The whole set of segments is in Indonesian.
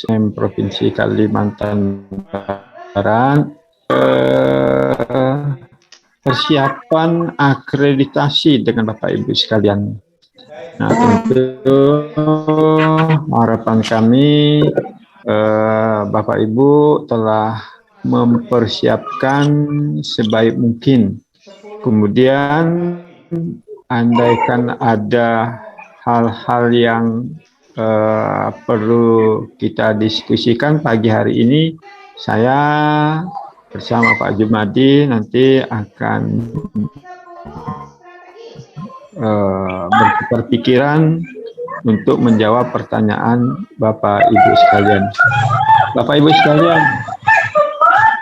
Provinsi Kalimantan Barat, persiapan akreditasi dengan Bapak Ibu sekalian. Nah, tentu harapan kami Bapak Ibu telah mempersiapkan sebaik mungkin. Kemudian andaikan ada hal-hal yang perlu kita diskusikan pagi hari ini, saya bersama Pak Jumadi nanti akan bertukar pikiran untuk menjawab pertanyaan Bapak Ibu sekalian. Bapak Ibu sekalian,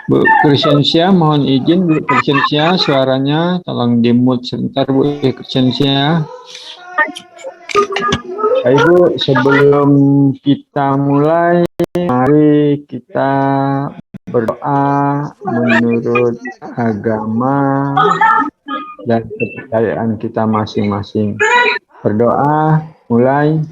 Bu Crescentia, mohon izin Bu Crescentia, suaranya tolong di-mute sebentar Bu Crescentia. Ibu, sebelum kita mulai, mari kita berdoa menurut agama dan kepercayaan kita masing-masing. Berdoa, mulai.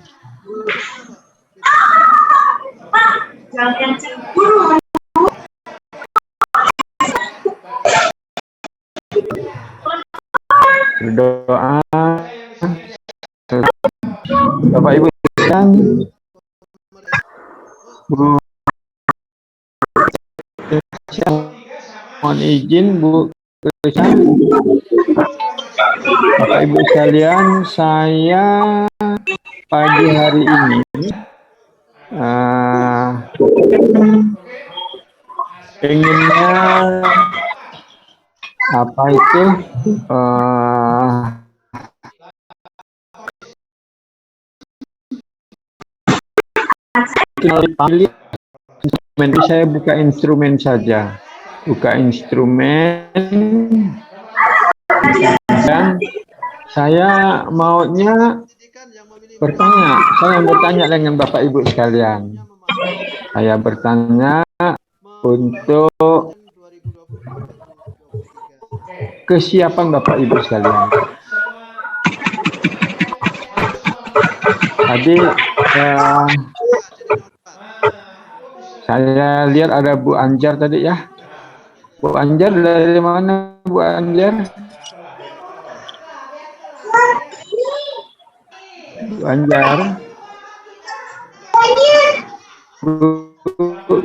Berdoa. Bapak Ibu sekalian, Bu, mohon izin Bu, Bapak Ibu sekalian, saya pagi hari ini pengennya apa itu instrumen, saya buka instrumen saja, dan saya maunya bertanya dengan Bapak Ibu sekalian. Saya bertanya untuk kesiapan Bapak Ibu sekalian. Tadi saya lihat ada Bu Anjar tadi ya. Bu Anjar dari mana Bu Anjar? Bu Anjar. Bu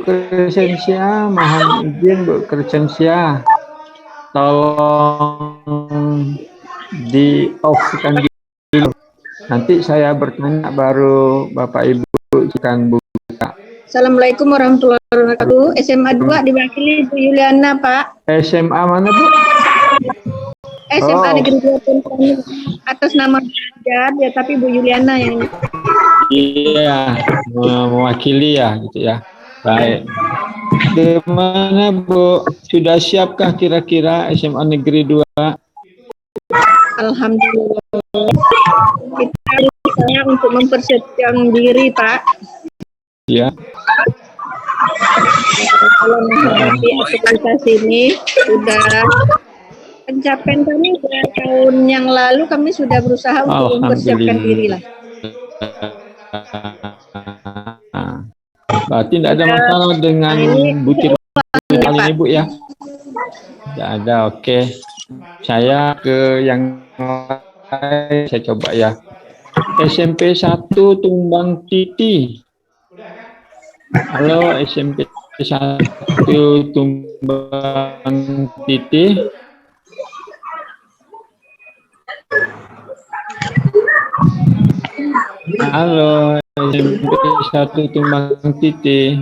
Crescentia, mohon izin Bu Crescentia, tolong di off-kan dulu. Nanti saya bertanya baru Bapak Ibu akan buka. Assalamualaikum warahmatullahi wabarakatuh. SMA 2 diwakili Bu Yuliana, Pak. SMA mana Bu? SMA Negeri 2 atas nama Anjar, ya, tapi Bu Yuliana yang iya mewakili ya gitu ya. Baik. Gimana Bu? Sudah siapkah kira-kira SMA Negeri 2? Alhamdulillah. Kita berusaha untuk mempersiapkan diri, Pak. Ya. Kalau menghadapi aktivitas ini sudah pencapaian kami tahun yang lalu, kami sudah berusaha untuk mempersiapkan diri lah. Berarti tidak ada masalah dengan butir kali ini Bu ya? Tidak ada, oke. Saya ke yang lain, saya coba ya. SMP 1 Tumbang Titi. Halo SMP 1 Tumbang Titi. Halo SMP 1 Tumbang Titi.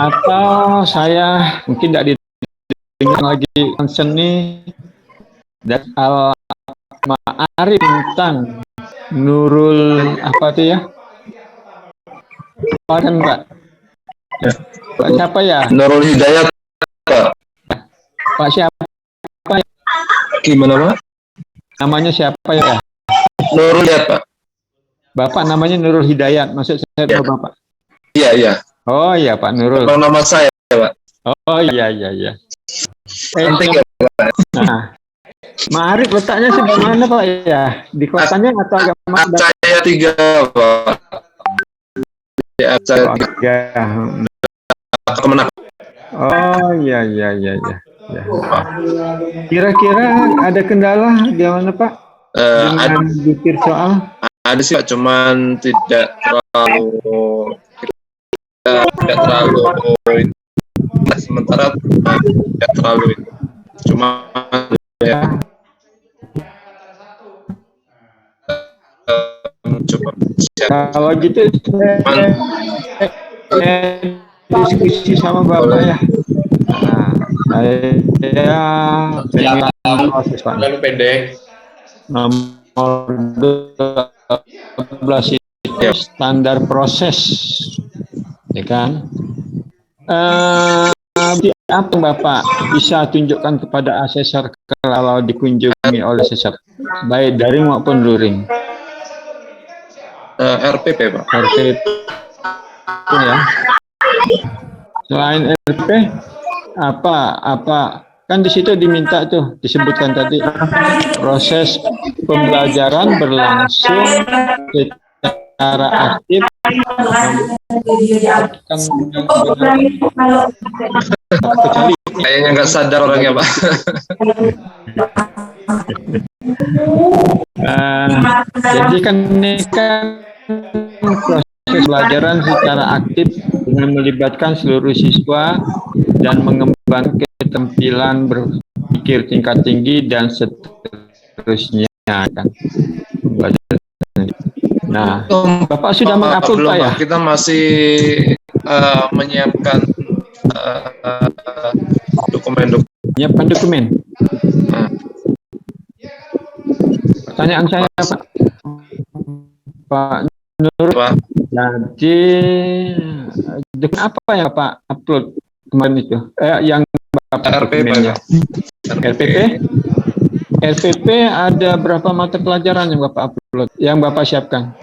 Atau saya mungkin tidak didengar lagi concern nih. Dan Arif tentang Nurul apa tuh ya? Apa kan Pak? Ya. Pak siapa ya? Nurul Hidayat Pak. Pak siapa? Gimana Pak? Namanya siapa ya? Nurul Hidayat Pak. Bapak namanya Nurul Hidayat, maksud saya ya. Bapak? Iya iya. Oh iya Pak Nurul. Nama saya Pak. Oh iya iya iya. Cantik ya Pak. Nah, Ma'arif letaknya sebelah mana Pak ya? Di kotanya atau agak mana? Saya 3, Pak. Ya, saya Oh, 3. ya. Kemenang. Oh, iya, iya, iya, iya. Ya. Kira-kira ada kendala gimana Pak Ada, dengan jukir soal? ada sih Pak, cuman tidak terlalu tidak terlalu sementara tidak terlalu itu. Cuma ya coba Kalau gitu saya diskusi sama Bapak ya. Nah, saya pengen proses Pak. Lalu pendek. Nomor 12 itu Ya. standar proses, ya kan? Apa Bapak bisa tunjukkan kepada asesor kalau dikunjungi oleh asesor, baik daring maupun luring? RPP Pak. RPP ya. Selain RPP, apa kan di situ diminta tuh disebutkan tadi proses pembelajaran berlangsung secara aktif kecuali Kayaknya nggak sadar orangnya Pak. jadi kan ini kan proses pembelajaran secara aktif dengan melibatkan seluruh siswa dan mengembangkan keterampilan berpikir tingkat tinggi dan seterusnya kan. Nah, Bapak sudah mengupload Belum, Pak ya? Kita masih menyiapkan dokumen-dokumen. Menyiapkan dokumen. Pertanyaan saya Pak Nur, jadi dokumen apa ya Pak upload kemarin itu? Yang Bapak dokumennya? RPP? RPP ada berapa mata pelajaran yang Bapak upload, yang Bapak siapkan?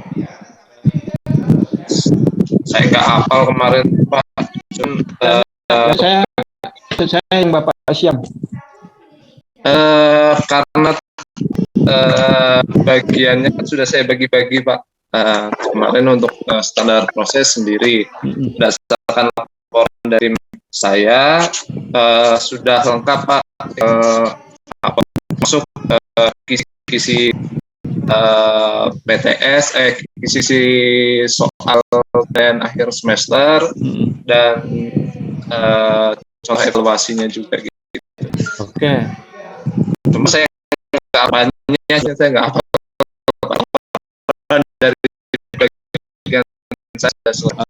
Saya nggak hafal kemarin Pak. Saya yang Bapak siap. Karena bagiannya sudah saya bagi-bagi Pak. Kemarin untuk standar proses sendiri berdasarkan laporan dari saya sudah lengkap Pak. Masuk kisi PTS, kisi soal dan akhir semester dan contoh evaluasinya juga gitu. Oke. Cuma saya nggak apa dari bagian saya selesai.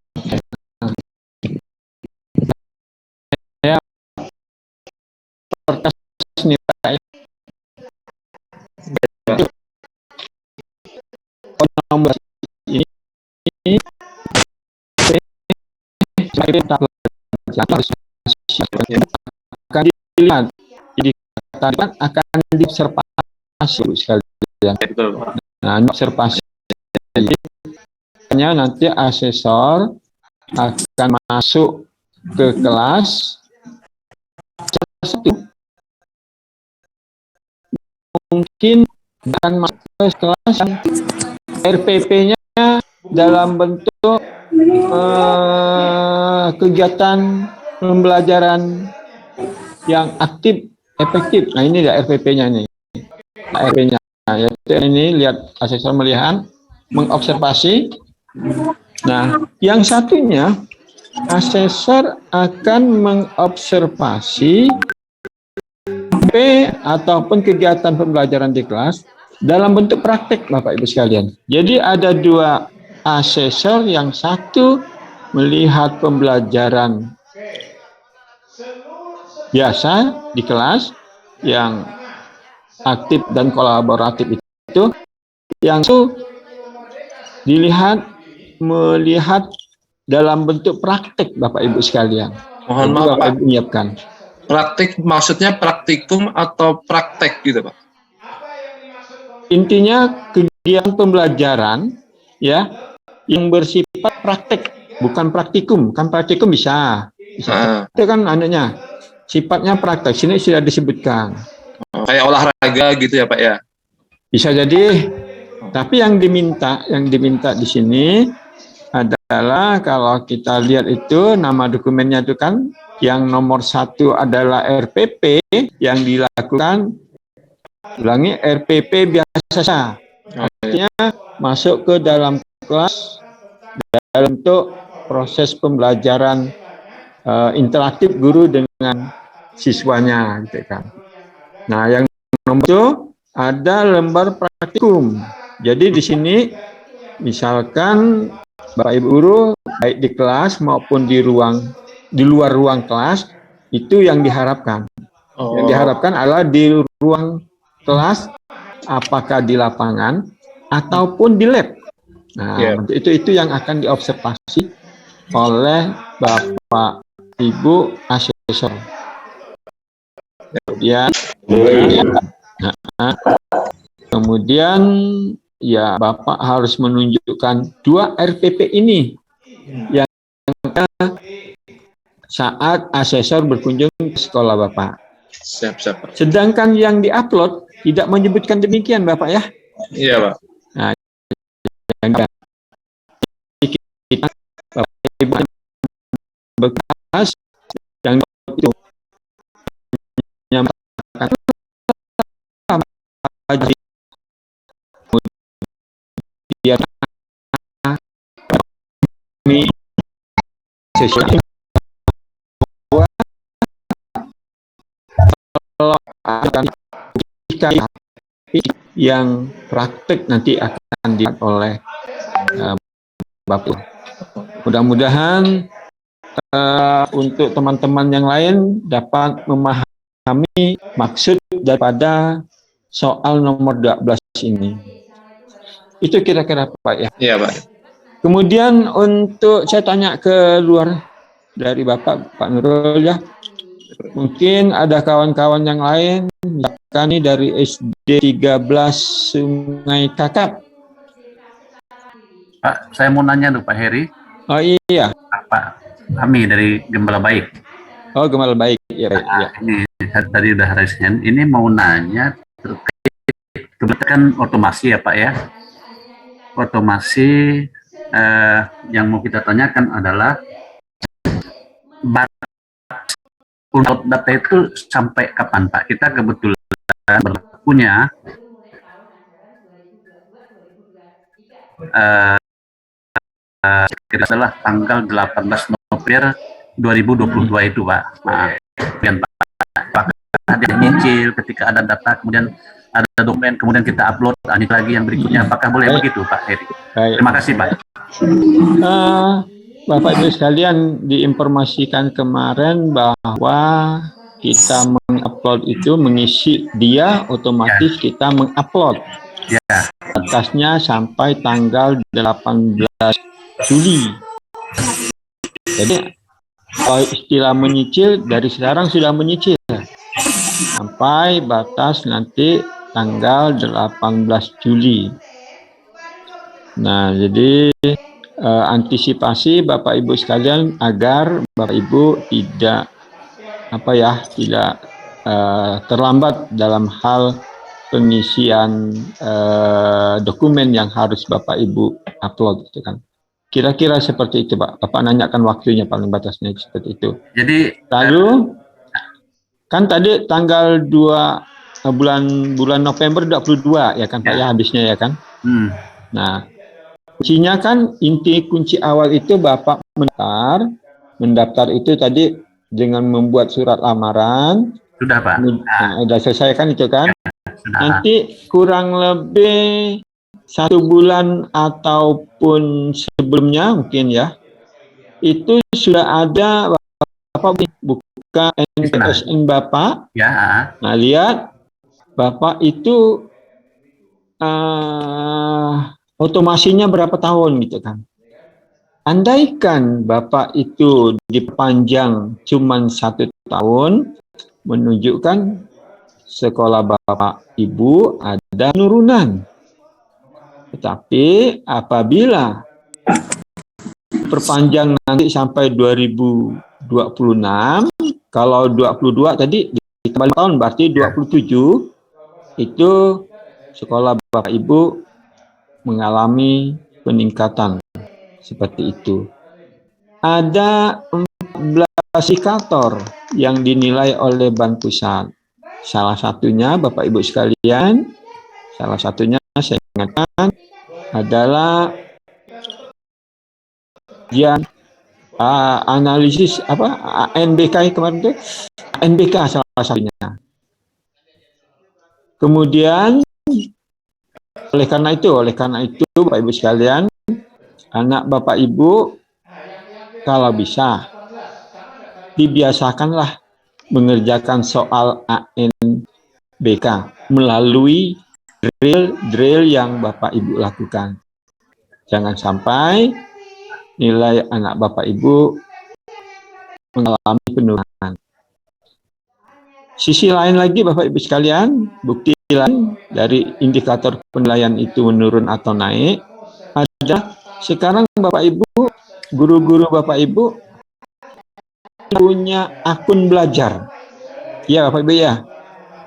Ya, kertas nih Pak. Nomor ini akan dilihat, jadi akan diobservasi sekalian. Nah, observasi nanti asesor akan masuk ke kelas satu, mungkin akan masuk ke kelas yang RPP-nya dalam bentuk kegiatan pembelajaran yang aktif, efektif. Nah, ini ya RPP-nya nih. RPP-nya. Nah, ini lihat asesor melihat, mengobservasi. Nah, yang satunya asesor akan mengobservasi ataupun kegiatan pembelajaran di kelas dalam bentuk praktek, Bapak Ibu sekalian. Jadi ada dua asesor, yang satu melihat pembelajaran biasa di kelas yang aktif dan kolaboratif itu, yang itu melihat dalam bentuk praktek, Bapak Ibu sekalian. Mohon maaf Bapak Pak. Ibu menyiapkan. Praktik maksudnya praktikum atau praktek gitu Pak? Intinya kegiatan pembelajaran ya yang bersifat praktek, bukan praktikum. Kan praktikum bisa. Itu kan anunya sifatnya praktek. Sini sudah disebutkan. Kayak olahraga gitu ya Pak ya? Bisa jadi. Tapi yang diminta di sini adalah kalau kita lihat itu nama dokumennya itu kan yang nomor 1 adalah RPP yang dilakukan, ulangi, RPP biasa. Artinya masuk ke dalam kelas dalam bentuk proses pembelajaran interaktif guru dengan siswanya gitu kan. Nah, yang nomor itu ada lembar praktikum. Jadi di sini misalkan Bapak Ibu guru baik di kelas maupun di luar ruang kelas itu yang diharapkan. Yang diharapkan adalah di ruang kelas, apakah di lapangan ataupun di lab. Nah, itu yang akan diobservasi oleh Bapak Ibu asesor. Kemudian ya Bapak harus menunjukkan 2 RPP ini yang saat asesor berkunjung ke sekolah Bapak. Siap. Sedangkan yang diupload tidak menyebutkan demikian Bapak ya. Iya Pak. Nah, yang kita Bapak Ibu bekas yang itu menyampaikan kemudian kami sesuai kalau akan yang praktek nanti akan dilihat oleh Bapak. Mudah-mudahan untuk teman-teman yang lain dapat memahami maksud daripada soal nomor 12 ini. Itu kira-kira Pak ya. Iya Pak. Kemudian untuk saya tanya ke luar dari Bapak Nurul ya. Mungkin ada kawan-kawan yang lain, misalkan ini dari SD 13 Sungai Kakap. Pak, saya mau nanya tuh Pak Heri. Oh iya. Pak Ami dari Gembala Baik. Oh, Gembala Baik. Ya, baik. Ya. Ini tadi udah resen. Ini mau nanya terkait kebetulan otomasi ya Pak ya. Otomasi yang mau kita tanyakan adalah upload data itu sampai kapan Pak? Kita kebetulan berlakunya kira adalah tanggal 18 November 2022 itu Pak. Nah, kemudian Pak ada nyicil ketika ada data, kemudian ada dokumen, kemudian kita upload lanjut lagi yang berikutnya. Apakah boleh begitu Pak Heri? Terima kasih Pak. Bapak Ibu sekalian, diinformasikan kemarin bahwa kita mengupload itu mengisi dia otomatis ya. Kita mengupload ya. Batasnya sampai tanggal 18 Juli. Jadi kalau istilah menyicil dari sekarang sudah menyicil sampai batas nanti tanggal 18 Juli. Nah, jadi antisipasi Bapak Ibu sekalian agar Bapak Ibu tidak terlambat dalam hal pengisian dokumen yang harus Bapak Ibu upload itu kan. Kira-kira seperti itu Pak. Bapak nanyakan waktunya paling batasnya seperti itu. Jadi lalu kan tadi tanggal 2 bulan November 22 ya kan Pak ya habisnya ya kan. Nah, kuncinya kan inti kunci awal itu Bapak mendaftar itu tadi dengan membuat surat lamaran. Sudah Pak. Sudah selesai kan itu kan. Nanti kurang lebih 1 bulan ataupun sebelumnya mungkin ya. Itu sudah ada Bapak buka NPSN Bapak. Ya. Nah lihat Bapak itu otomasinya berapa tahun gitu kan. Andaikan Bapak itu dipanjang cuma 1 tahun, menunjukkan sekolah Bapak Ibu ada penurunan. Tetapi apabila perpanjang nanti sampai 2026, kalau 22 tadi ditambah 5 tahun berarti 27 itu sekolah Bapak Ibu mengalami peningkatan seperti itu. Ada 14 indikator yang dinilai oleh Bank Pusat. Salah satunya Bapak Ibu sekalian, salah satunya saya ingatkan adalah yang analisis NBK kemarin itu, NBK salah satunya. Kemudian oleh karena itu Bapak Ibu sekalian, anak Bapak Ibu kalau bisa dibiasakanlah mengerjakan soal ANBK melalui drill yang Bapak Ibu lakukan. Jangan sampai nilai anak Bapak Ibu mengalami penurunan. Sisi lain lagi Bapak Ibu sekalian, bukti lain dari indikator penilaian itu menurun atau naik ada sekarang Bapak Ibu, guru-guru Bapak Ibu punya akun belajar. Ya Bapak Ibu ya.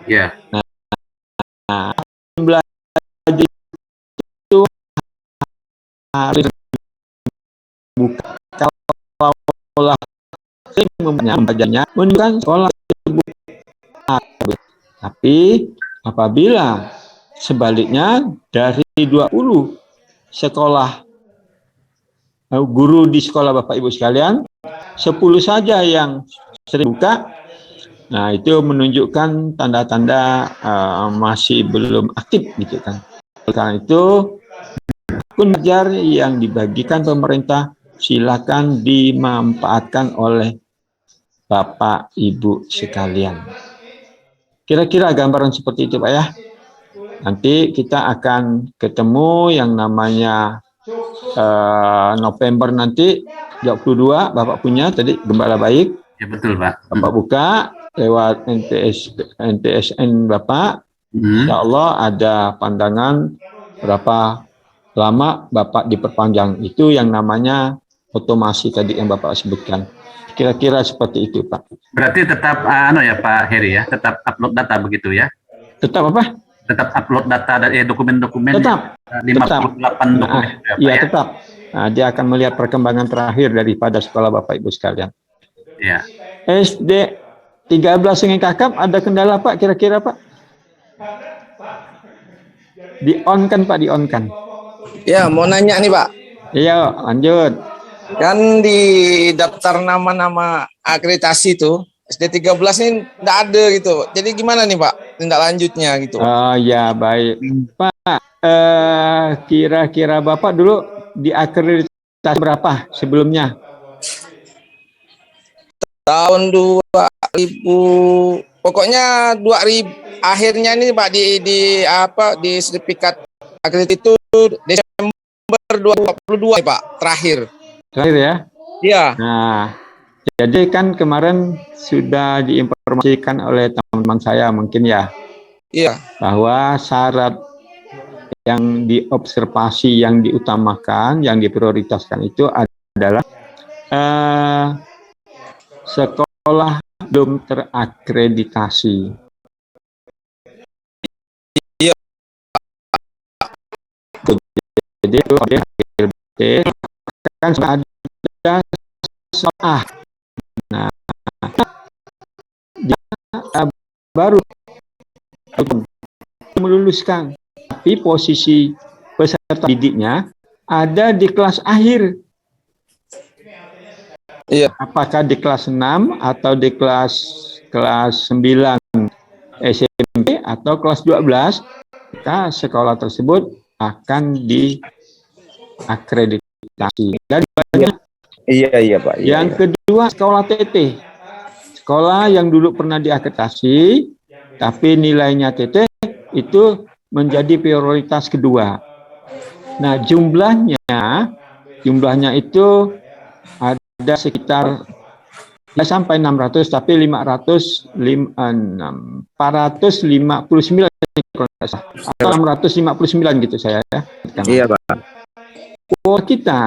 Ya. Nah, akun belajar itu harus buka. Kalau membacanya menunjukkan sekolah tersebut. Tapi apabila sebaliknya dari 20 sekolah guru di sekolah Bapak Ibu sekalian, 10 saja yang sering buka, nah itu menunjukkan tanda-tanda masih belum aktif gitu kan. Karena itu akun belajar yang dibagikan pemerintah silakan dimanfaatkan oleh Bapak Ibu sekalian. Kira-kira gambaran seperti itu Pak ya. Nanti kita akan ketemu yang namanya November nanti 22 Bapak punya tadi Gembala Baik. Ya betul Pak. Bapak buka lewat NTSN Bapak. Insya Allah ada pandangan berapa lama Bapak diperpanjang. Itu yang namanya otomasi tadi yang Bapak sebutkan. Kira-kira seperti itu Pak. Berarti tetap ya Pak Heri ya, tetap upload data begitu ya? Tetap apa? Tetap upload data dari dokumen-dokumen. Tetap. 58 dokumen. Iya tetap. Nah, dia akan melihat perkembangan terakhir daripada sekolah Bapak Ibu sekalian. Ya. SD 13 Sungai Kakap ada kendala Pak kira-kira Pak? Di-on-kan Pak, di-on-kan. Ya, mau nanya nih Pak. Iya, lanjut. Kan di daftar nama-nama akreditasi itu SD 13 ini enggak ada gitu. Jadi gimana nih Pak tindak lanjutnya gitu? Oh ya, baik. Pak, kira-kira Bapak dulu diakreditasi berapa sebelumnya? Tahun 2000, pokoknya 2000 akhirnya nih Pak di sertifikat akreditasi itu Desember 2022 nih, Pak, terakhir. Terakhir ya? Iya. Nah, jadi kan kemarin sudah diinformasikan oleh teman-teman saya mungkin ya. Iya. Bahwa syarat yang diobservasi, yang diutamakan, yang diprioritaskan itu adalah sekolah belum terakreditasi. Iya. Jadi kan ada soal. Nah, dia baru meluluskan, tapi posisi peserta didiknya ada di kelas akhir. Iya. Apakah di kelas 6 atau di kelas 9 SMP atau kelas 12, maka sekolah tersebut akan diakreditasi. Dan Iya Pak. Iya, yang kedua sekolah TT. Sekolah yang dulu pernah diakreditasi tapi nilainya TT itu menjadi prioritas kedua. Nah, jumlahnya itu ada sekitar ya sampai 600 tapi 459 atau 659 gitu saya ya. Iya Pak. Kuota kita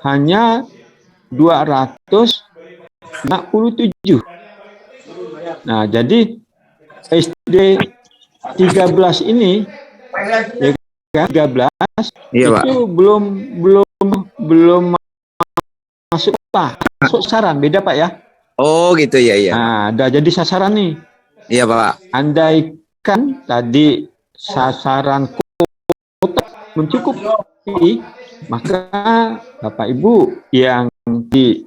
hanya 267. Nah, jadi SD 13 ini, ya kan, 13 Iya, Pak. itu belum masuk apa? Masuk sasaran, beda Pak ya. Oh, gitu ya, iya. Nah, udah jadi sasaran nih. Iya, Pak. Andaikan tadi sasaran kota mencukupi, maka Bapak Ibu yang di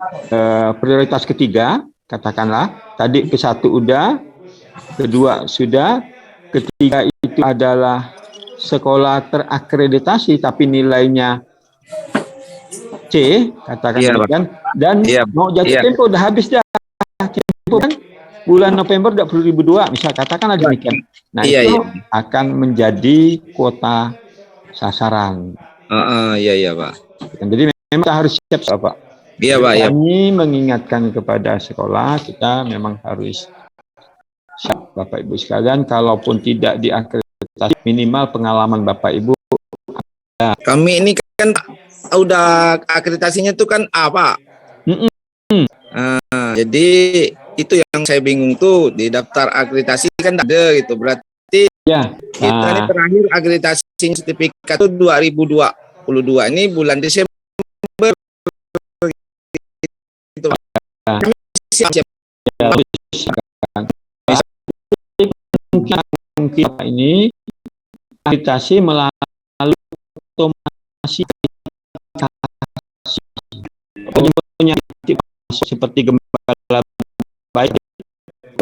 prioritas ketiga, katakanlah tadi ke-1 udah, kedua sudah, ketiga itu adalah sekolah terakreditasi tapi nilainya C, katakan Iya, Pak. demikian, dan Iya. mau jatuh Iya. tempo udah habis dah. Tempo kan bulan November 2002, misal katakanlah demikian. Nah, Iya, itu iya. akan menjadi kuota sasaran. Iya, iya, Pak. Jadi memang kita harus siap, Pak. Iya, Pak. Iya. Kami mengingatkan kepada sekolah, kita memang harus siap, Bapak Ibu sekalian, kalaupun tidak diakreditasi, minimal pengalaman Bapak Ibu. Kami ini kan udah akreditasinya tuh kan A, Pak. Jadi itu yang saya bingung tuh, di daftar akreditasi kan ada gitu. Berarti Ya. kita ini terakhir akreditasi sertifikat itu 2022, ini bulan Desember gitu. Siap. Mungkin ini akreditasi melalui otomasi seperti gembala baik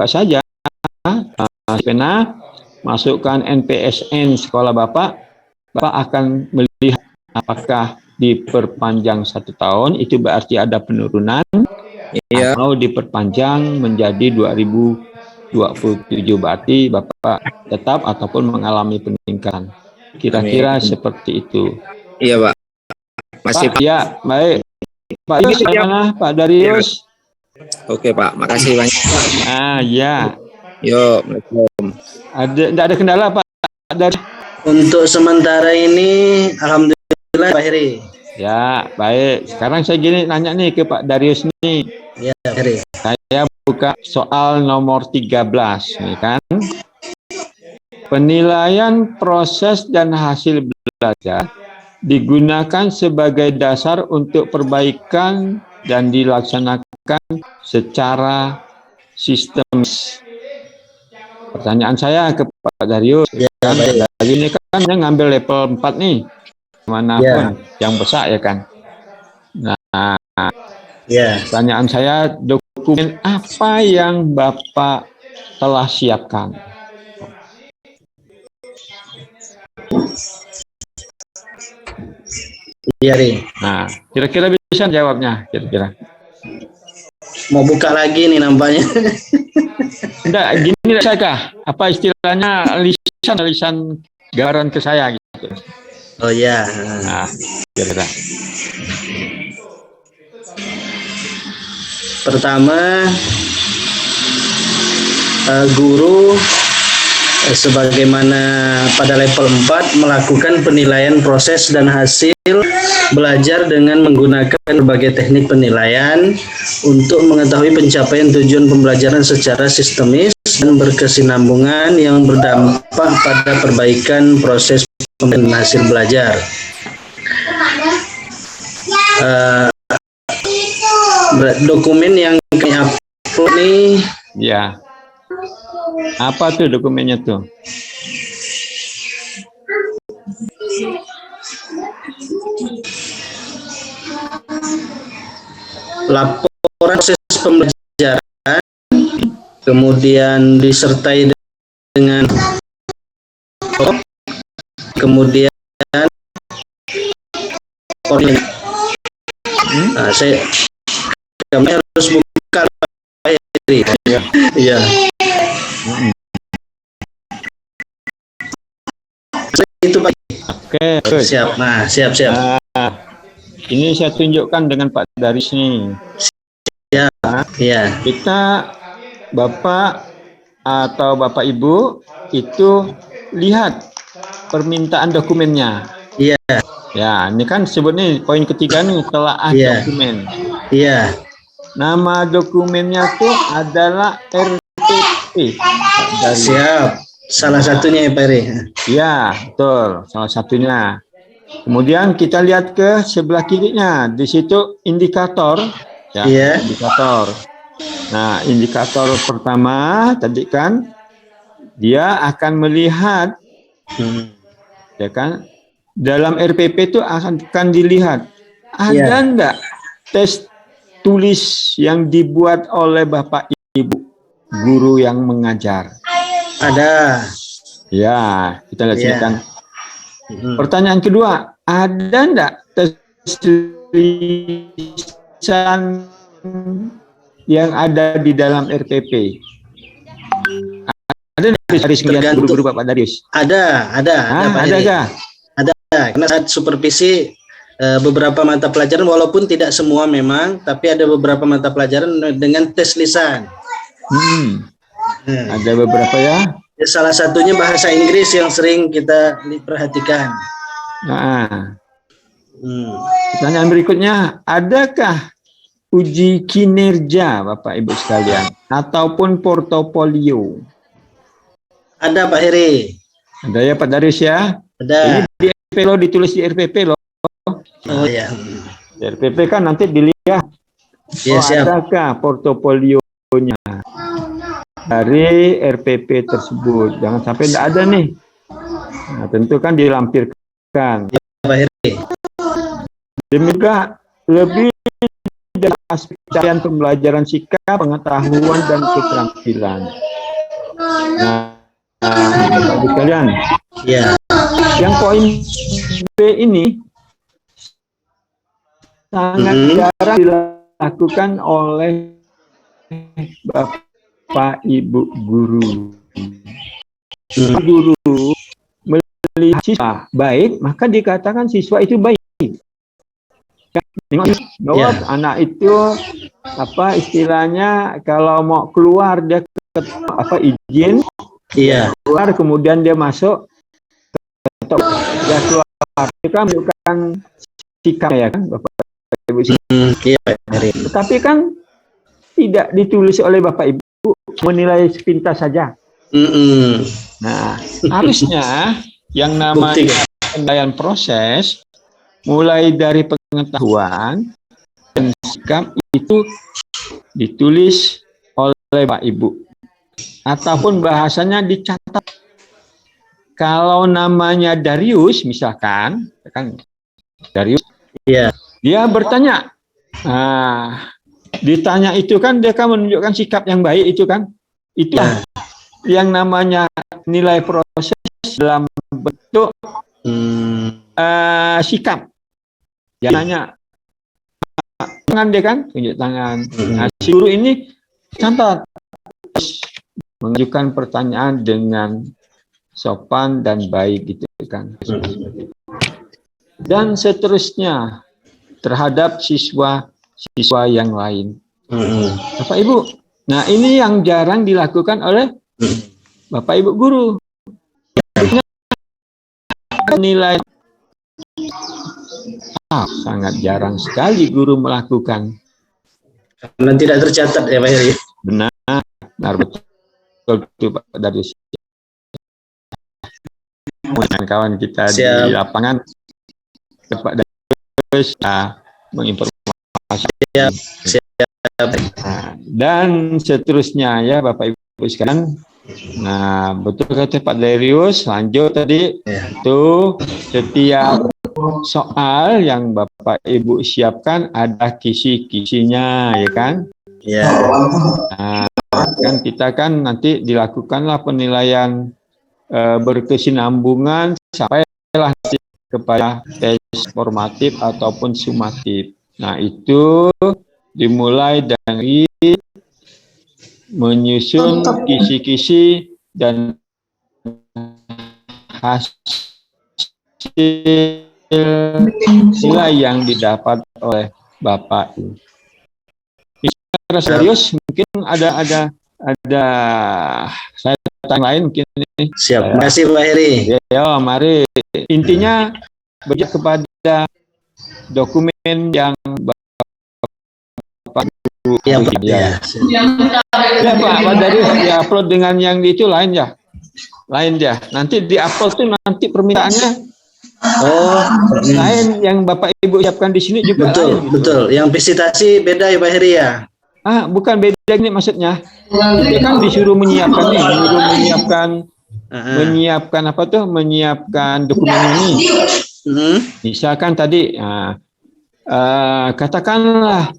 saja, pena masukkan NPSN sekolah Bapak akan melihat apakah diperpanjang 1 tahun, itu berarti ada penurunan. Iya. Atau diperpanjang menjadi 2027, berarti Bapak tetap ataupun mengalami peningkatan. Kira-kira seperti itu. Iya, Pak. Masih, Pak. Ya, baik. Pak Yus, mana Pak Darius? Oke, Pak. Makasih banyak. Ya. Yuk, Tidak ada kendala Pak Darius? Untuk sementara ini, alhamdulillah Pak Heri. Ya, baik. Sekarang saya nanya nih ke Pak Darius nih. Ya, Pak Heri. Saya buka soal nomor 13 nih kan. Penilaian proses dan hasil belajar digunakan sebagai dasar untuk perbaikan dan dilaksanakan secara sistemis. Pertanyaan saya ke Pak Darius, Ya, kan, baik. dari ini kan dia ngambil level 4 nih, manapun yang besar ya kan. Nah, Ya, pertanyaan saya, dokumen apa yang Bapak telah siapkan? iya Heri. Nah, kira-kira bisa jawabnya, kira-kira. Mau buka lagi nih nampaknya. Enggak, gini saya kah? Apa istilahnya lisan gambaran ke saya gitu. Oh ya. Nah, kira-kira. Pertama, guru sebagaimana pada level 4 melakukan penilaian proses dan hasil belajar dengan menggunakan berbagai teknik penilaian untuk mengetahui pencapaian tujuan pembelajaran secara sistemis dan berkesinambungan yang berdampak pada perbaikan proses pembelajaran hasil belajar. Dokumen yang kami upload nih, Ya. Apa tuh dokumennya tuh? laporan proses pembelajaran, kemudian disertai dengan kemudian nah, kami harus buka iya. Itu Pak. Oke, good. Siap. Nah, siap. Nah, ini saya tunjukkan dengan Pak Darius nih. Ya, iya. Kita Bapak atau Bapak Ibu itu lihat permintaan dokumennya. Iya. Ya, ini kan sebut nih poin ketiga nih, telaah dokumen. Iya. Nama dokumennya tuh adalah RTP dari Siap. Salah satunya ya Pak Heri. ya, betul, salah satunya. Kemudian kita lihat ke sebelah kirinya, di situ indikator, ya, Iya. indikator. Nah, indikator pertama tadi kan dia akan melihat, ya kan, dalam RPP itu akan dilihat ada Iya. enggak tes tulis yang dibuat oleh Bapak Ibu guru yang mengajar. Ada. Ya, kita lihat sini Iya. kan. Pertanyaan kedua, ada enggak tes tulisan yang ada di dalam RPP? Ada enggak dari sekian guru-guru Bapak Darius? Ada Pak Ada Heri. kah? Karena saat supervisi beberapa mata pelajaran, walaupun tidak semua memang, tapi ada beberapa mata pelajaran dengan tes lisan. Ada beberapa ya. Salah satunya bahasa Inggris yang sering kita perhatikan. Nah, pertanyaan berikutnya, adakah uji kinerja Bapak Ibu sekalian ataupun portofolio? Ada Pak Heri. Ada ya Pak Darius ya? Ada. Ini di RPP loh, ditulis di RPP loh. Oh ya. Di RPP kan nanti dilihat. Ya, siap. Adakah portofolionya dari RPP tersebut? Jangan sampai tidak ada nih. Nah, tentu kan dilampirkan. Ya, Pak Heri. Demikian lebih dalam aspek capaian pembelajaran sikap, pengetahuan dan keterampilan. Nah, Bapak Ibu sekalian, Ya. yang poin B ini sangat jarang dilakukan oleh Bapak Ibu guru. Guru melihat siswa baik, maka dikatakan siswa itu baik. Bahwa anak itu apa istilahnya, kalau mau keluar dia izin, keluar kemudian dia masuk atau dia keluar, itu kan bukan sikap ya kan Bapak Ibu. Tetapi kan tidak ditulis oleh Bapak Ibu, menilai sepintas saja. Nah, harusnya yang namanya penilaian proses mulai dari pengetahuan dan sikap itu ditulis oleh Pak Ibu ataupun bahasanya dicatat. Kalau namanya Darius misalkan, kan Darius, dia bertanya, ditanya itu kan dia kan menunjukkan sikap yang baik itu kan, itu yang namanya nilai proses dalam bentuk sikap. Ya, nanya tangan dia kan, tunjuk tangan. Nah, si guru ini catat, mengajukan pertanyaan dengan sopan dan baik gitu kan. Dan seterusnya terhadap siswa yang lain. Bapak Ibu, nah ini yang jarang dilakukan oleh Bapak Ibu guru. Nilai sangat jarang sekali guru melakukan. Karena tidak tercatat ya Pak Heri. Benar betul itu Pak Darius. Kawan kita di lapangan, Pak Darius menginformasi. Dan seterusnya ya Bapak Ibu sekalian. Nah, betul kata Pak Darius, lanjut tadi itu setiap soal yang Bapak Ibu siapkan ada kisi-kisinya ya kan? Nah, kan kita kan nanti dilakukanlah penilaian berkesinambungan sampailah kepada tes formatif ataupun sumatif. Nah, itu dimulai dari menyusun kisi-kisi dan hasil nilai yang didapat oleh Bapak. Secara serius mungkin ada saya tanya lain mungkin ini. Siap. Terima kasih Pak Heri. Ya, mari intinya berjak kepada dokumen yang Bapak Ya, Pak. Ya. Ya Pak Darius, diupload dengan yang itu lain ya. Lain ya. Nanti diupload tuh nanti permintaannya Oh, lain, yang Bapak Ibu siapkan di sini juga betul, lain. Gitu. betul. Yang visitasi beda ya Pak Heri ya? Bukan beda ini maksudnya. Dia kan disuruh menyiapkan nih, menyiapkan apa tuh? Menyiapkan dokumennya nih. Misalkan tadi, katakanlah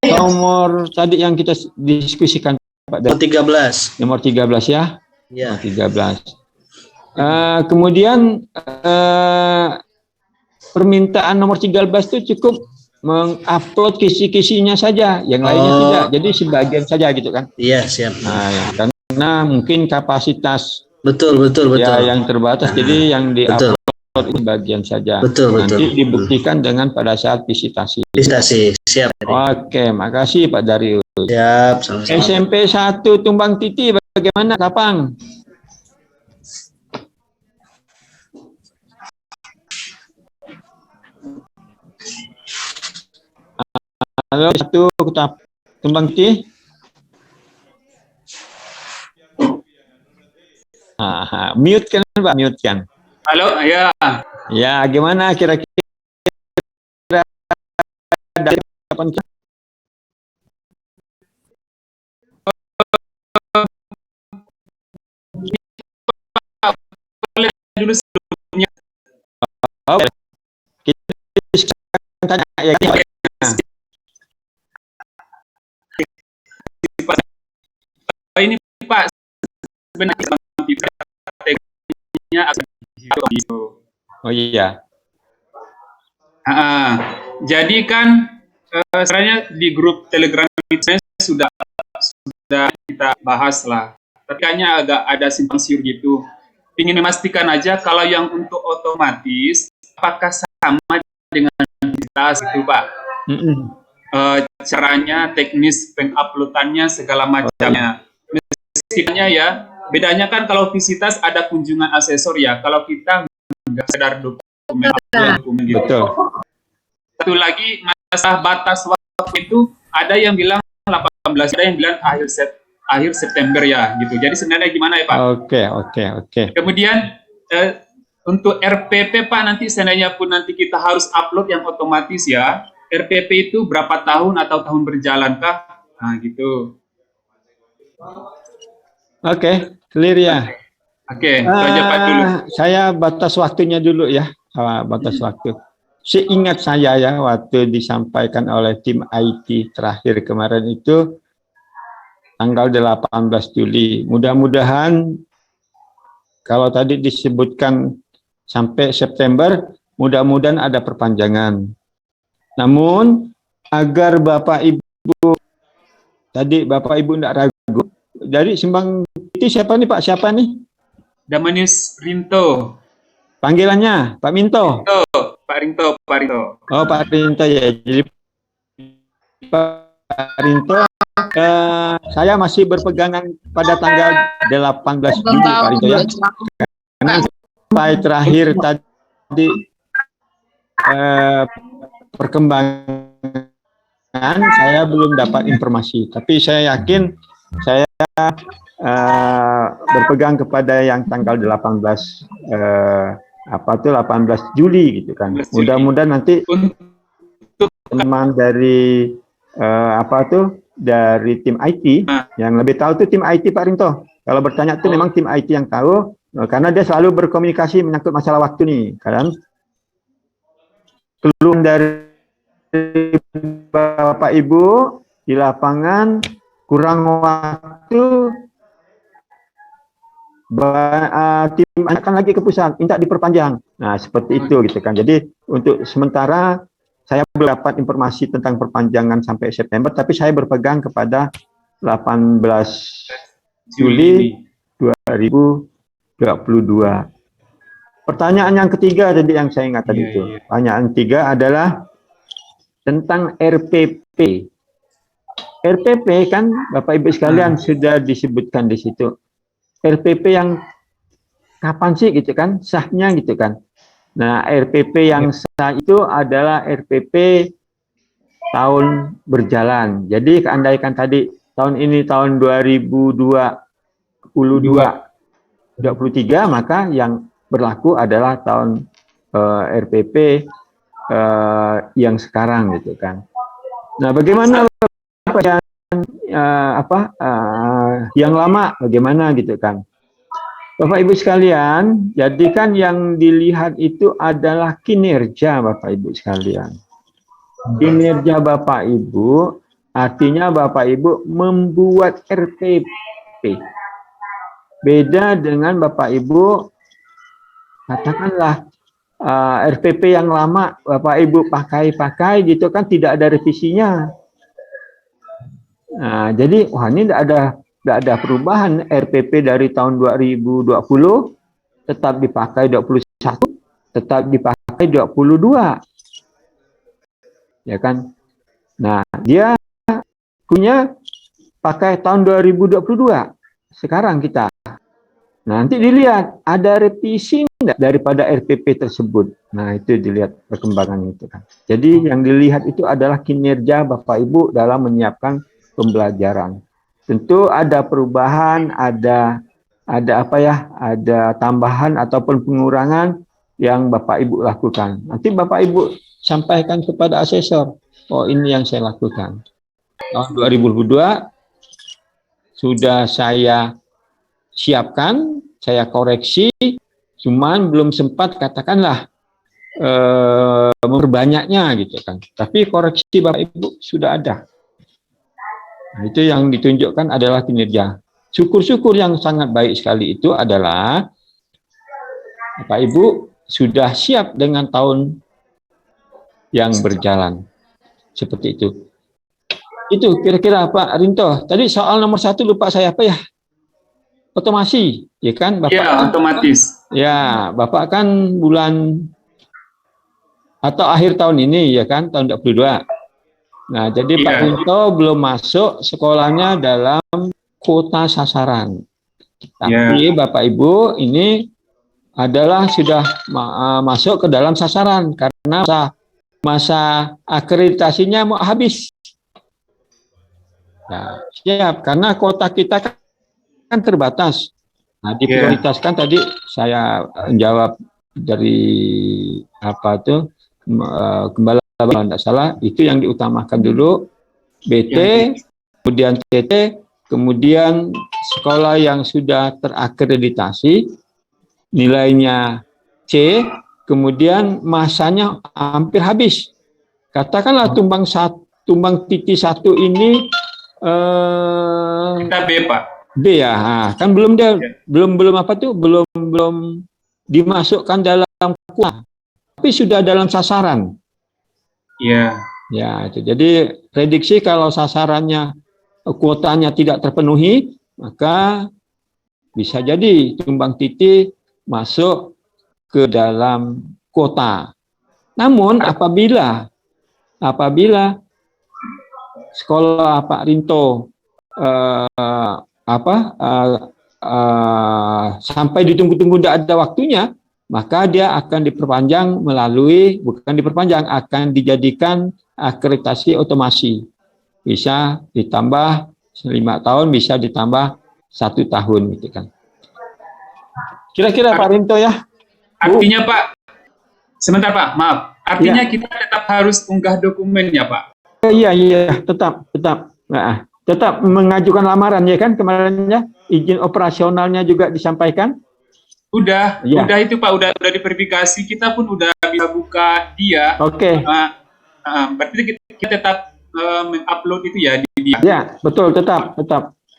nomor tadi yang kita diskusikan Pak Nomor 13. Nomor 13 ya. Ya. Nomor 13. Kemudian permintaan nomor 13 itu cukup mengupload kisi-kisinya saja, yang lainnya tidak. Jadi sebagian saja gitu kan. Iya, siap. Nah, ya, karena mungkin kapasitas Betul. ya yang terbatas, jadi yang diupload itu bagian saja. Nanti dibuktikan dengan pada saat visitasi. Visitasi, siap. Oke, makasih Pak Darius. Siap, sama-sama. SMP 1 Tumbang Titi bagaimana Kapang? Halo, 1 Tumbang Titi. Mute kan Pak, mute kan. Halo, ya. Ya, gimana kira-kira dari kapan Dulu sebelumnya. Kita tanya ya. Ini Pak, sebenarnya strateginya gitu. Oh iya. Jadi kan sebenarnya di grup Telegram itu sudah kita bahas lah. Tapi kayaknya agak ada simpang siur gitu. Ingin memastikan aja kalau yang untuk otomatis apakah sama dengan kita itu Pak. Caranya, teknis penguploadannya segala macamnya. Mestinya ya, bedanya kan kalau visitas ada kunjungan asesor ya. Kalau kita nggak sekedar dokumen gitu. Betul. Satu lagi masalah batas waktu itu ada yang bilang 18, ada yang bilang akhir September ya gitu. Jadi sebenarnya gimana ya Pak? Oke. Kemudian untuk RPP Pak, nanti seandainya pun nanti kita harus upload yang otomatis ya. RPP itu berapa tahun atau tahun berjalan kah? Nah gitu. Oke, clear ya. Oke, itu aja Pak dulu. Saya batas waktunya dulu ya. Batas waktu. Seingat saya ya, waktu disampaikan oleh tim IT terakhir kemarin itu tanggal 18 Juli. Mudah-mudahan kalau tadi disebutkan sampai September, mudah-mudahan ada perpanjangan. Namun agar Bapak Ibu tadi Bapak Ibu tidak ragu. Dari Sumbang Titi siapa nih Pak? Siapa nih? Damanis Rinto. Panggilannya Pak Minto. Pak Rinto. Oh Pak Rinto ya. Jadi Pak Rinto, saya masih berpegangan pada tanggal 18 Juli Pak Rinto ya. Karena sampai terakhir tadi perkembangan saya belum dapat informasi, tapi saya yakin saya berpegang kepada yang tanggal 18 Juli gitu kan. Mudah-mudahan nanti teman dari dari tim IT yang lebih tahu tuh tim IT Pak Rinto. Kalau bertanya tuh memang tim IT yang tahu, karena dia selalu berkomunikasi menyangkut masalah waktu nih, kan? Keluhan dari Bapak Ibu di lapangan kurang waktu, tim akan lagi ke pusat minta diperpanjang. Nah seperti itu gitu kan. Jadi untuk sementara saya belum dapat informasi tentang perpanjangan sampai September, tapi saya berpegang kepada 18 Juli 2022. Pertanyaan yang ketiga tadi yang saya ingat tadi itu. Pertanyaan ketiga adalah tentang RPP. RPP kan Bapak Ibu sekalian sudah disebutkan di situ. RPP yang kapan sih gitu kan sahnya gitu kan. Nah, RPP yang sah itu adalah RPP tahun berjalan. Jadi andaikan tadi tahun ini tahun 2023, maka yang berlaku adalah tahun RPP yang sekarang gitu kan. Nah, bagaimana yang lama bagaimana gitu kan. Bapak Ibu sekalian, jadi kan yang dilihat itu adalah kinerja Bapak Ibu sekalian. Kinerja Bapak Ibu artinya Bapak Ibu membuat RPP. Beda dengan Bapak Ibu katakanlah RPP yang lama Bapak Ibu pakai gitu kan, tidak ada revisinya. Nah, jadi ini tidak ada perubahan. RPP dari tahun 2020 tetap dipakai 21, tetap dipakai 22. Ya kan? Nah, dia punya pakai tahun 2022. Sekarang kita. Nanti dilihat ada revisi enggak daripada RPP tersebut. Nah, itu dilihat perkembangan itu kan. Jadi yang dilihat itu adalah kinerja Bapak Ibu dalam menyiapkan pembelajaran. Tentu ada perubahan, ada tambahan ataupun pengurangan yang Bapak Ibu lakukan. Nanti Bapak Ibu sampaikan kepada asesor. Oh, ini yang saya lakukan. Tahun 2022 sudah saya siapkan, saya koreksi, cuman belum sempat katakanlah memperbanyaknya gitu kan. Tapi koreksi Bapak Ibu sudah ada. Nah, itu yang ditunjukkan adalah kinerja. Syukur-syukur yang sangat baik sekali itu adalah Bapak Ibu sudah siap dengan tahun yang berjalan. Seperti itu. Itu kira-kira Pak Rinto. Tadi soal nomor 1 lupa saya apa ya? Otomasi, ya kan Bapak? Ya, otomatis. Ya, Bapak kan bulan atau akhir tahun ini ya kan, tahun 2022. Nah, jadi Pak Rinto belum masuk sekolahnya dalam kuota sasaran. Tapi Bapak Ibu ini adalah sudah masuk ke dalam sasaran karena masa akreditasinya mau habis. Nah, siap karena kuota kita kan terbatas. Nah, diprioritaskan tadi saya jawab dari Gembala kalau tidak salah, itu yang diutamakan dulu BT, kemudian TT, kemudian sekolah yang sudah terakreditasi nilainya C, kemudian masanya hampir habis. Katakanlah tumbang titi 1 ini kita B, Pak. B ya, kan belum dimasukkan dalam kuota, tapi sudah dalam sasaran. Iya. Ya, itu. Jadi prediksi kalau sasarannya kuotanya tidak terpenuhi, maka bisa jadi tumbang titi masuk ke dalam kuota. Namun apabila sekolah Pak Rinto sampai ditunggu-tunggu tidak ada waktunya, maka dia akan diperpanjang akan dijadikan akreditasi otomasi. Bisa ditambah 5 tahun, bisa ditambah 1 tahun gitu kan. Kira-kira Pak Rinto ya. Artinya Pak, sebentar Pak, maaf. Artinya kita tetap harus unggah dokumennya Pak. Iya, tetap mengajukan lamaran ya kan kemarinnya, izin operasionalnya juga disampaikan. Udah itu Pak, udah diverifikasi, kita pun udah bisa buka dia. Oke. Berarti kita tetap mengupload itu ya di dia. Ya, betul, tetap.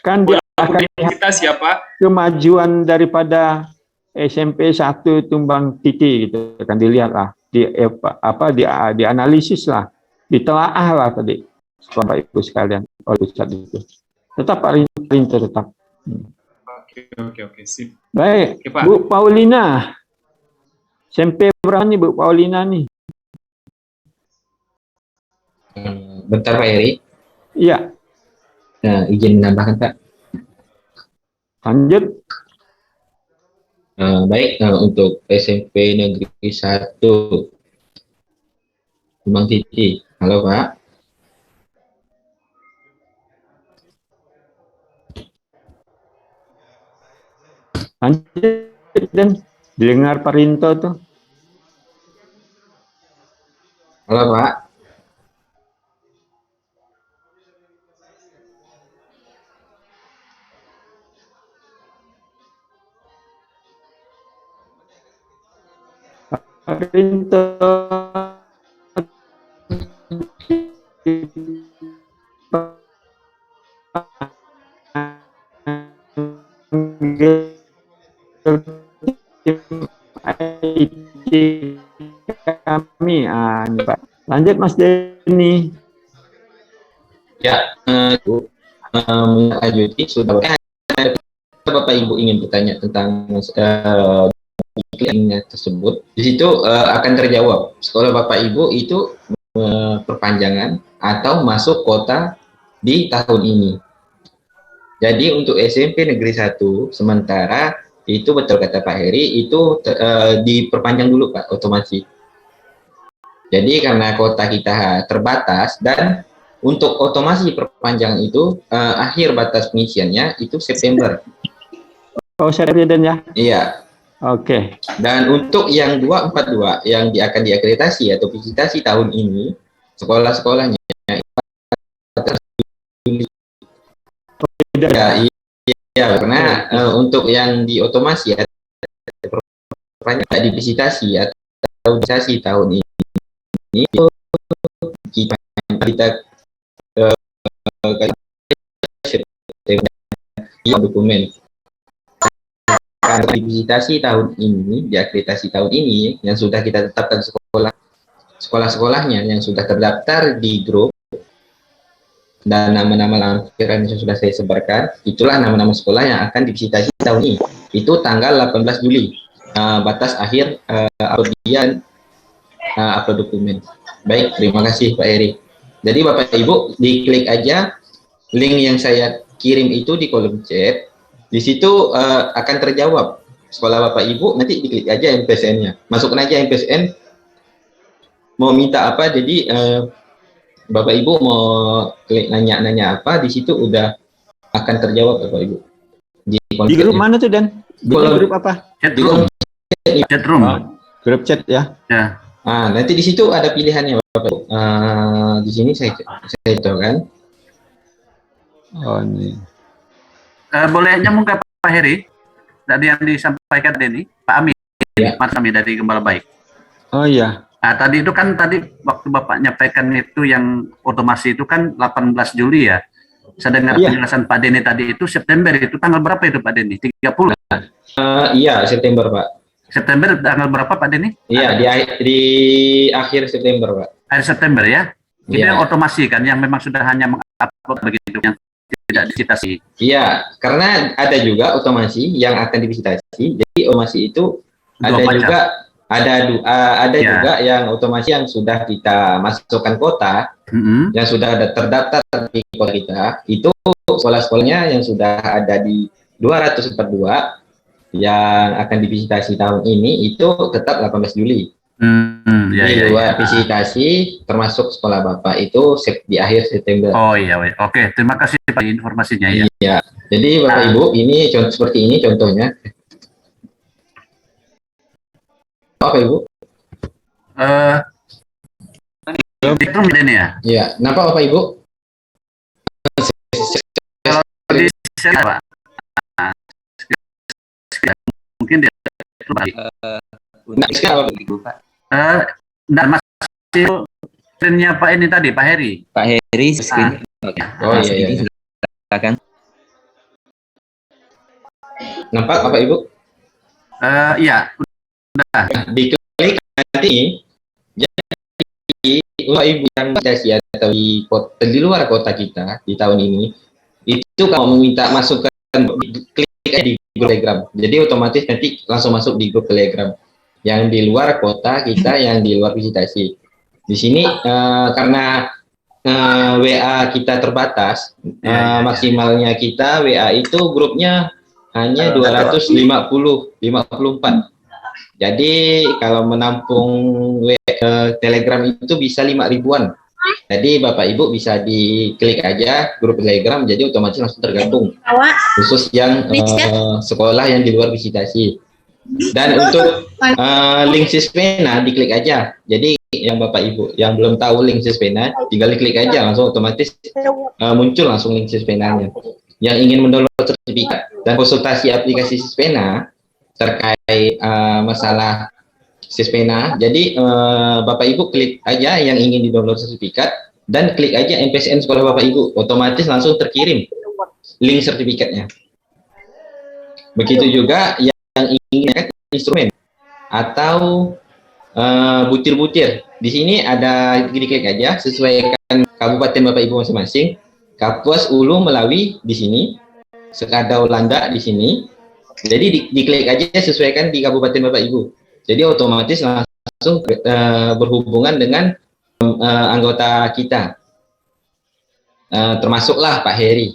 Kan dia akan kita siapa? Kemajuan daripada SMP 1 tumbang titi gitu kan, dilihat lah, dianalisis lah, ditelaah lah tadi Bapak Ibu sekalian oleh Ustadz itu. Tetap Pak Rinto tetap. Oke, sip. Baik, oke, Pak. Bu Paulina. SMP berapa nih Bu Paulina nih? Bentar Pak Heri. Iya. Izin menambahkan Pak. Lanjut. Baik, untuk SMP Negeri 1 Tumbang Titi. Halo Pak. Lanjut dan dengar Pak Rinto tuh. Halo Pak. Pak Rinto. IT kami, ini Pak. Lanjut Mas Denny. Ya, lanjuti sudah. Bapak Ibu ingin bertanya tentang klaimnya tersebut, di situ akan terjawab. Sekolah Bapak Ibu itu perpanjangan atau masuk kota di tahun ini. Jadi untuk SMP Negeri 1 sementara itu betul kata Pak Heri itu diperpanjang dulu Pak otomasi. Jadi karena kota kita terbatas dan untuk otomasi perpanjangan itu akhir batas pengisiannya itu September. Oh, saya dan ya. Iya. Oke. Dan untuk yang 242 yang akan diakreditasi atau visitasi tahun ini sekolah-sekolahnya ya, iya karena untuk yang di otomasi atau divisitasi atau visitasi tahun ini itu kita dokumen diakreditasi tahun ini, diakreditasi tahun ini yang sudah kita tetapkan sekolah-sekolahnya yang sudah terdaftar di grup dan nama-nama lampiran yang sudah saya sebarkan, itulah nama-nama sekolah yang akan divisitasi tahun ini. Itu tanggal 18 Juli, batas akhir upload dokumen. Baik, terima kasih Pak Eri. Jadi Bapak Ibu diklik aja link yang saya kirim itu di kolom chat. Di situ akan terjawab sekolah Bapak Ibu, nanti diklik aja MPSN-nya. Masukkan aja MPSN, mau minta apa, jadi Bapak Ibu mau klik nanya-nanya apa, di situ udah akan terjawab Bapak Ibu. Di grup mana tuh Dan? Di grup apa? Chat room. Grup chat ya. Ya. Nanti di situ ada pilihannya Bapak Ibu. Di sini saya tahu kan. Oh ini. Boleh nyambung ke Pak Heri tadi yang disampaikan Denny, Pak Amin, ya. Mas Amin dari Gembala Baik. Oh iya. Tadi itu kan waktu Bapak nyampaikan itu yang otomasi itu kan 18 Juli ya. Saya dengar penjelasan Pak Denny tadi itu September, itu tanggal berapa itu Pak Denny? 30? Iya September Pak. September tanggal berapa Pak Denny? Iya di akhir September Pak. Akhir September ya. Itu Ya. yang otomasi kan, yang memang sudah hanya mengupload begitu, yang tidak divisitasi. Iya, karena ada juga otomasi yang akan divisitasi. Jadi otomasi itu ada juga ada juga yang otomasi yang sudah kita masukkan kota, yang sudah ada terdaftar di kota kita. Itu sekolah-sekolahnya yang sudah ada di 242 yang akan divisitasi tahun ini itu tetap 18 Juli. Di luar visitasi termasuk sekolah Bapak itu di akhir September. Oh iya, oke. Terima kasih Pak informasinya ya. Iya. Jadi Bapak Ibu ini seperti ini contohnya. Bapak Ibu. Dikrum ini ya. Iya. Kenapa Bapak Ibu? Kalau di share Pak. Mungkin dia masih screen-nya Pak ini tadi, Pak Heri. Pak Heri screen. Oh iya. Silakan. Nampak Bapak Ibu? Iya, udah. Diklik nanti jadi Bapak Ibu yang atau di luar kota kita di tahun ini itu kalau meminta masukkan klik di grup Telegram. Jadi otomatis nanti langsung masuk di grup Telegram. Yang di luar kota kita, yang di luar visitasi. Di sini karena WA kita terbatas, maksimalnya kita WA itu grupnya hanya 254. Jadi kalau menampung Telegram itu bisa 5 ribuan Jadi Bapak Ibu bisa diklik aja grup Telegram, jadi otomatis langsung tergabung. Khusus yang sekolah yang di luar visitasi. Dan untuk link Sispena diklik aja. Jadi yang Bapak Ibu yang belum tahu link Sispena, tinggal diklik aja langsung otomatis muncul langsung link Sispenanya. Yang ingin mendownload sertifikat dan konsultasi aplikasi Sispena terkait masalah Sispena. Jadi Bapak Ibu klik aja yang ingin di-download sertifikat dan klik aja MPSN sekolah Bapak Ibu, otomatis langsung terkirim link sertifikatnya. Begitu juga yang ingin instrumen atau butir-butir. Di sini ada diklik aja, sesuaikan kabupaten Bapak Ibu masing-masing. Kapuas, Ulu, Melawi di sini, Sekadau, Landa di sini. Jadi diklik aja sesuaikan di kabupaten Bapak Ibu. Jadi otomatis langsung berhubungan dengan anggota kita, termasuklah Pak Heri.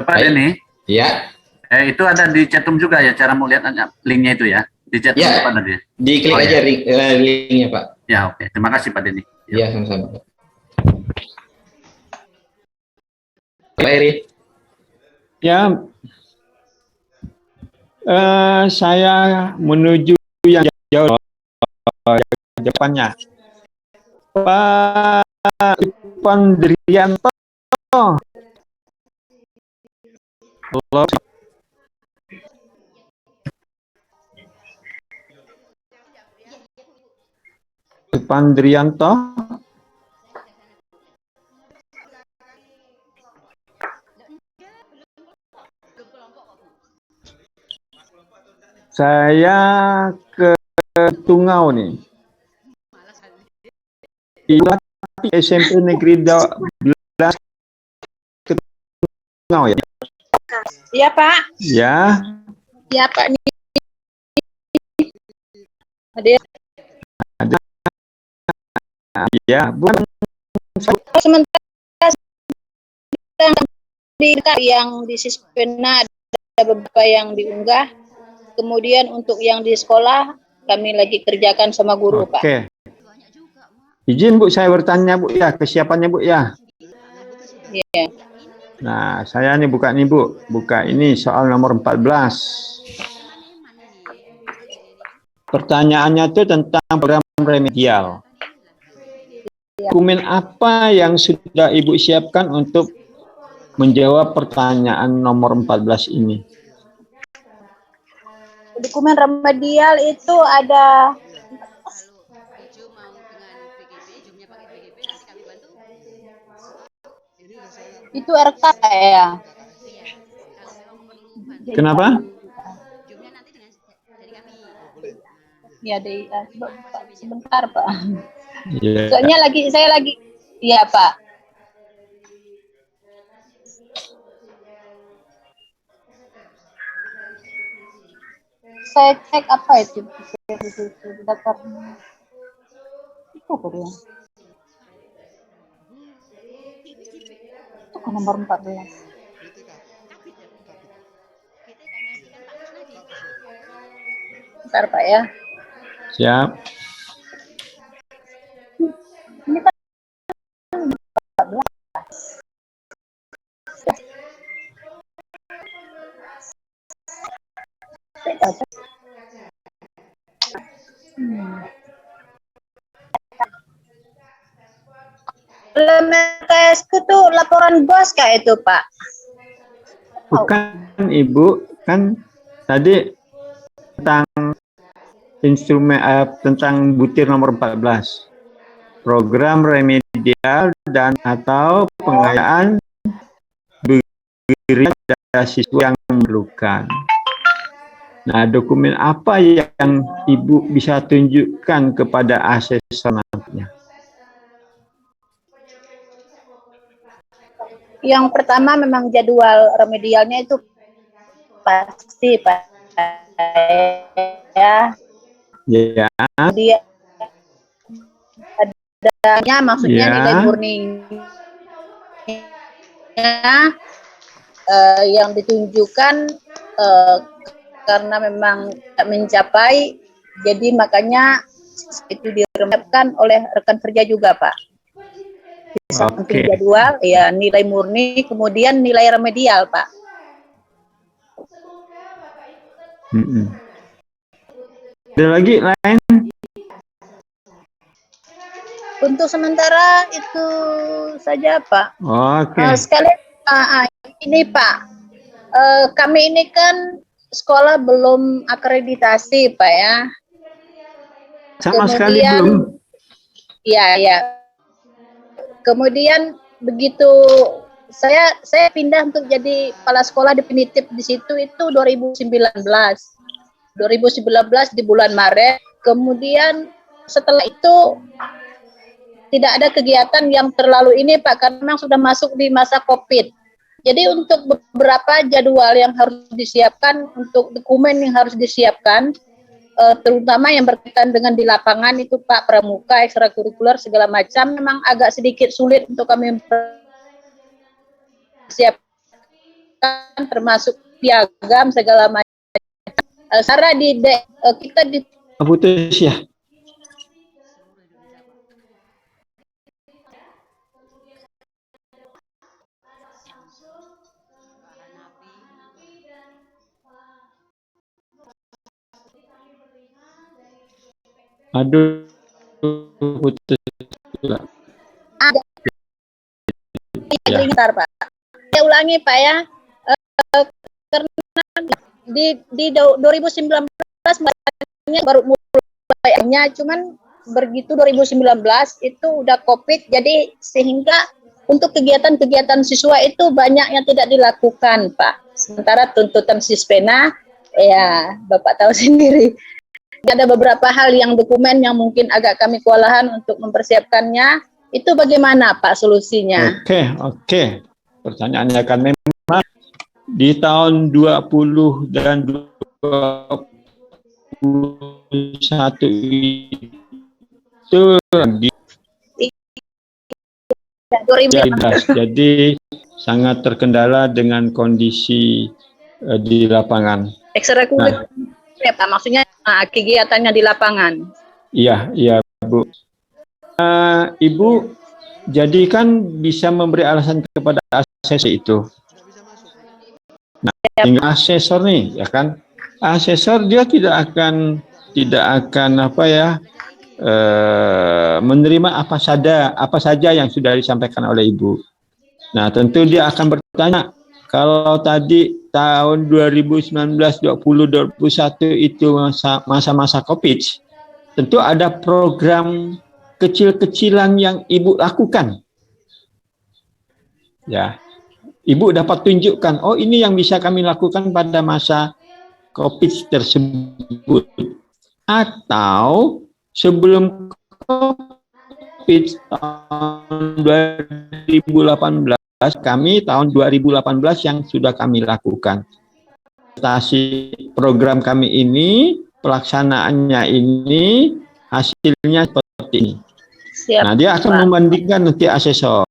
Pak Denny, ya, itu ada di chatroom juga ya, cara melihat linknya itu ya, di chatroom ya, apa tadi? diklik aja linknya Pak. Ya, oke. Terima kasih Pak Denny. Ya, sama-sama. Pak Heri. Ya, saya menuju yang jauh depannya. Pak Pandrianto. Halo. Pandrianto. Saya ke Tungau nih. SMP Negeri 12 ke Tungau ya. Iya Pak. Ya. Iya Pak. Ada. Ya, bukan. Sementara yang di Sispena ada beberapa yang diunggah. Kemudian untuk yang di sekolah kami lagi kerjakan sama guru, Pak. Oke. Izin Bu, saya bertanya Bu ya, kesiapannya Bu ya. Iya. Nah, saya nih buka nih Bu, buka ini soal nomor 14. Pertanyaannya itu tentang program remedial. Dokumen apa yang sudah Ibu siapkan untuk menjawab pertanyaan nomor 14 ini? Dokumen remedial itu ada itu RK ya. Kenapa? Ya, sebentar Pak. Yeah. Soalnya saya lagi, iya Pak. Saya cek apa itu daftar itu dia. Itu kan nomor 14. Bentar Pak ya. Siap. Ini kan 14. LMTS itu laporan bos kah itu Pak? Bukan Ibu, kan tadi tentang instrumen tentang butir nomor 14. Program remedial dan atau pengayaan bagi siswa yang memerlukan. Nah, dokumen apa yang Ibu bisa tunjukkan kepada asesor nantinya? Yang pertama memang jadwal remedialnya itu pasti Pak ya. Ya. Dia adanya maksudnya Ya. nilai murninya yang ditunjukkan karena memang tidak mencapai, jadi makanya itu diremehkan oleh rekan kerja juga, Pak. Di samping jadwal, ya nilai murni, kemudian nilai remedial, Pak. Ada lagi lain? Untuk sementara itu saja, Pak. Oke. Sekali ini, Pak, kami ini kan sekolah belum akreditasi, Pak ya. Sama sekali belum. Iya, ya. Kemudian begitu saya pindah untuk jadi kepala sekolah definitif di situ itu 2019 di bulan Maret. Kemudian setelah itu tidak ada kegiatan yang terlalu ini, Pak, karena memang sudah masuk di masa COVID. Jadi untuk beberapa jadwal yang harus disiapkan, untuk dokumen yang harus disiapkan, terutama yang berkaitan dengan di lapangan itu, Pak, pramuka, ekstrakurikuler segala macam, memang agak sedikit sulit untuk kami siapkan, termasuk piagam segala macam. Sarah kita di putus ya. Aduh, putus. Ya. Bentar, Pak. Saya ulangi, Pak ya. Karena di 2019 baru mulainya, cuman begitu 2019 itu udah COVID, jadi sehingga untuk kegiatan-kegiatan siswa itu banyak yang tidak dilakukan, Pak. Sementara tuntutan Sispena, ya Bapak tahu sendiri. Ada beberapa hal yang dokumen yang mungkin agak kami kewalahan untuk mempersiapkannya. Itu bagaimana, Pak, solusinya? Oke. Pertanyaannya kan memang di tahun 20 dan 21 itu jadi sangat terkendala dengan kondisi di lapangan. Ekstrakurikuler, Pak, maksudnya kegiatannya di lapangan. Iya, Bu. Ibu, jadi kan bisa memberi alasan kepada asesor itu. Nah, tinggal asesor nih, ya kan? Asesor dia tidak akan menerima apa saja yang sudah disampaikan oleh Ibu. Nah, tentu dia akan bertanya, kalau tadi tahun 2019, 20, 2021 itu masa-masa COVID, tentu ada program kecil-kecilan yang Ibu lakukan. Ya, Ibu dapat tunjukkan, oh ini yang bisa kami lakukan pada masa COVID tersebut. Atau sebelum COVID tahun 2018, kami tahun 2018 yang sudah kami lakukan. Program kami ini, pelaksanaannya ini, hasilnya seperti ini. Siap, nah, dia akan membandingkan nanti asesor,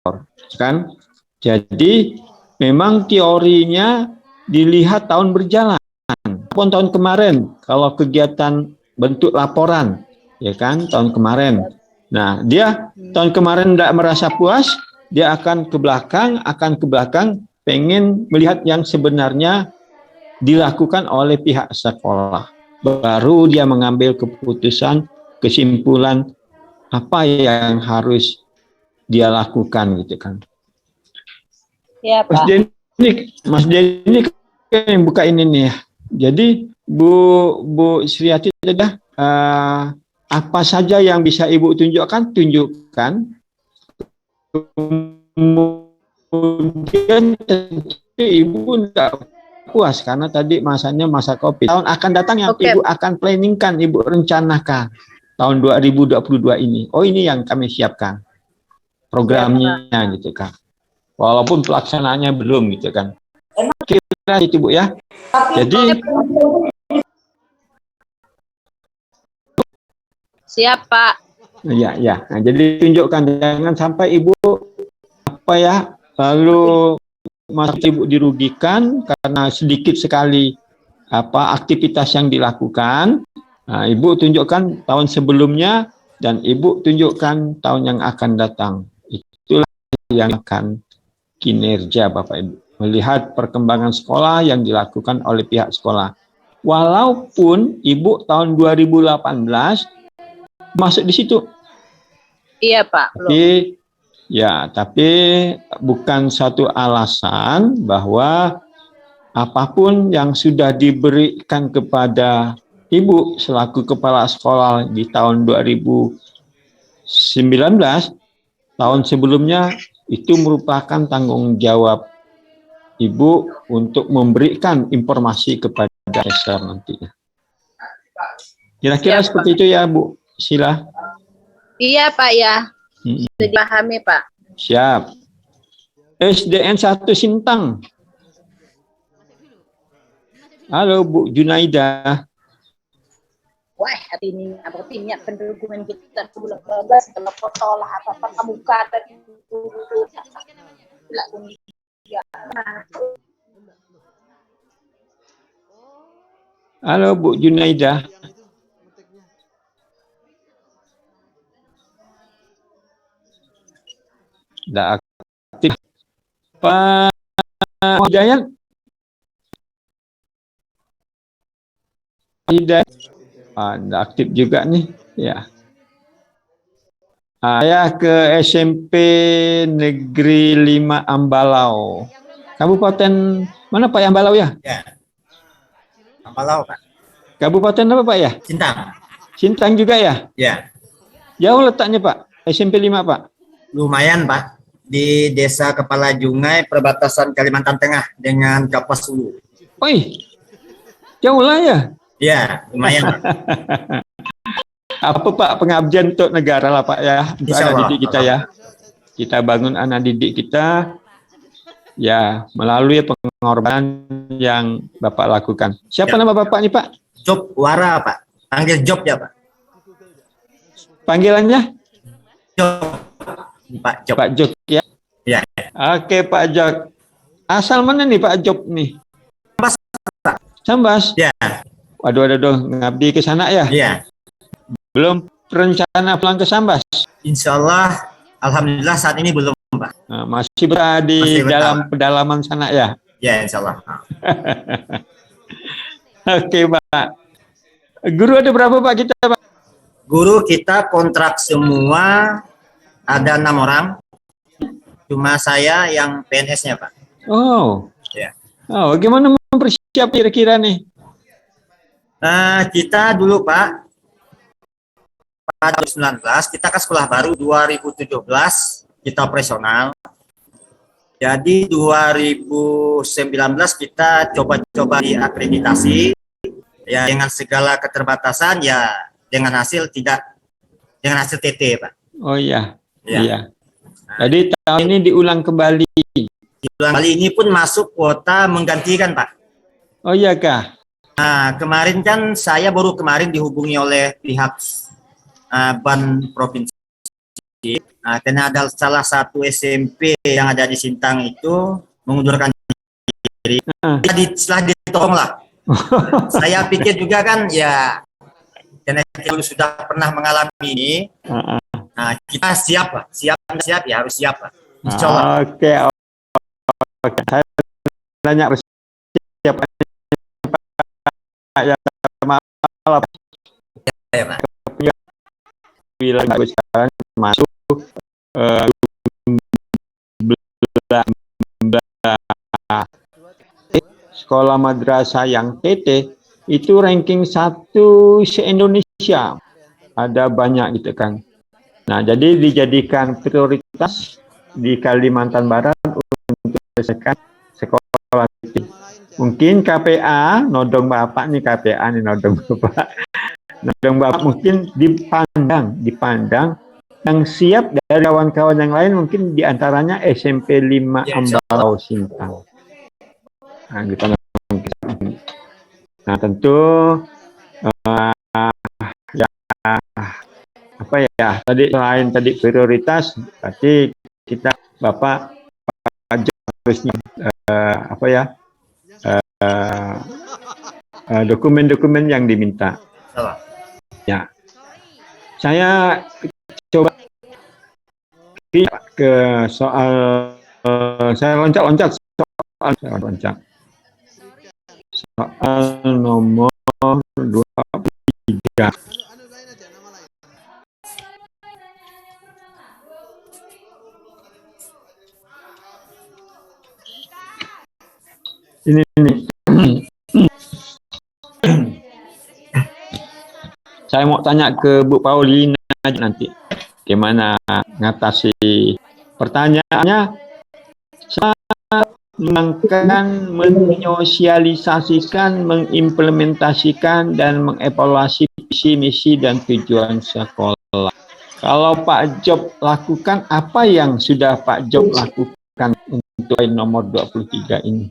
kan? Jadi memang teorinya dilihat tahun berjalan. Pun tahun kemarin, kalau kegiatan bentuk laporan, ya kan, tahun kemarin. Nah, dia tahun kemarin tidak merasa puas, dia akan ke belakang, pengen melihat yang sebenarnya dilakukan oleh pihak sekolah. Baru dia mengambil keputusan, kesimpulan apa yang harus dia lakukan, gitu kan. Ya, Pak. Mas Denny yang buka ini nih ya. Jadi Bu Sriati sudah apa saja yang bisa Ibu tunjukkan. Kemudian Ibu tidak puas karena tadi masanya masa COVID. Tahun akan datang yang Ibu akan planningkan, Ibu rencanakan tahun 2022 ini. Oh, ini yang kami siapkan programnya, gitu kan. Walaupun pelaksanaannya belum, gitu kan. Kira itu, Bu ya. Jadi siap, Pak. Ya. Nah, jadi tunjukkan, jangan sampai Ibu lalu masa Ibu dirugikan karena sedikit sekali apa aktivitas yang dilakukan. Nah, Ibu tunjukkan tahun sebelumnya dan Ibu tunjukkan tahun yang akan datang. Itulah yang akan kinerja Bapak Ibu. Melihat perkembangan sekolah yang dilakukan oleh pihak sekolah. Walaupun Ibu tahun 2018 masuk di situ. Iya Pak. Tapi bukan satu alasan bahwa apapun yang sudah diberikan kepada Ibu selaku kepala sekolah di tahun 2019, tahun sebelumnya itu merupakan tanggung jawab Ibu untuk memberikan informasi kepada dasar nantinya. Kira-kira seperti itu ya Bu, Sila. Iya Pak ya. Sudah dipahami Pak. Siap. SDN 1 Sintang. Halo Bu Junaida. Wah, hari ini apa timnya pendukungan kita 2012 kalau foto lah apa muka tadi itu. Halo Bu Junaida. Tidak aktif. Pak Hidayat. Tidak aktif juga nih. Ya. Saya ke SMP Negeri 5 Ambalau. Kabupaten mana Pak Ambalau ya? Ya. Ambalau Pak. Kabupaten apa Pak ya? Sintang. Sintang juga ya? Ya. Jauh letaknya Pak? SMP 5 Pak? Lumayan Pak. Di Desa Kepala Jungai, perbatasan Kalimantan Tengah dengan Kapuas Hulu. Wih, jauh lah ya? Ya, lumayan Pak. Apa Pak pengabdian untuk negara lah Pak ya? Untuk anak didik kita ya. Kita bangun anak didik kita ya melalui pengorbanan yang Bapak lakukan. Siapa nama Bapak nih Pak? Job Wara Pak. Panggil Job ya Pak. Panggilannya? Job. Pak Job. Pak Job ya. Ya. Oke Pak Job. Asal mana nih Pak Job nih? Sambas Pak. Sambas? Ya. Waduh, ngabdi ke sana ya? Iya. Belum rencana pulang ke Sambas? Insya Allah, alhamdulillah saat ini belum Pak. Nah, masih berada di dalam pedalaman sana ya? Ya, insya Allah. Oke Pak. Guru ada berapa Pak kita Pak? Guru kita kontrak semua ada 6 orang. Cuma saya yang PNS-nya Pak. Oh. Ya. Oh, bagaimana mempersiap kira-kira nih? Kita dulu Pak, pada 2019 kita kan sekolah baru, 2017 kita operasional. Jadi 2019 kita coba-coba diakreditasi ya dengan segala keterbatasan ya dengan hasil TT Pak. Oh iya. Ya. Iya. Jadi tahun ini diulang kembali. Kali ini pun masuk kuota menggantikan Pak. Oh iya kah? Nah, kemarin kan saya baru kemarin dihubungi oleh pihak BAN Provinsi. Karena ada salah satu SMP yang ada di Sintang itu mengundurkan diri. Setelah ditolong lah. Saya pikir juga kan ya karena kita sudah pernah mengalami ini. Nah, kita siap Pak. Siap ya harus siap Pak. Insya Allah. Oke. Saya tanya siapa yang malam ya, Pak. Bilang sekarang masuk sekolah madrasah yang TT itu ranking 1 se-Indonesia. Ada banyak gitu kan. Nah, jadi dijadikan prioritas di Kalimantan Barat untuk menyelesaikan sekolah TT. Mungkin KPA, nodong Bapak nih KPA nih nodong Bapak. Nodong Bapak mungkin dipandang yang siap dari kawan-kawan yang lain mungkin diantaranya SMP 5 Ambalau Sintang. Nah, gitu. Nah, tentu ya apa ya tadi selain tadi prioritas berarti kita Bapak harusnya apa ya dokumen-dokumen yang diminta. Salah. Ya, saya coba ke soal, saya loncat-loncat soal nomor 23. Ini saya mau tanya ke Bu Paulina nanti gimana ngatasi pertanyaannya. Saya mengembangkan, menyosialisasikan, mengimplementasikan dan mengevaluasi visi misi dan tujuan sekolah. Kalau Pak Job lakukan, apa yang sudah Pak Job lakukan untuk poin nomor 23 ini?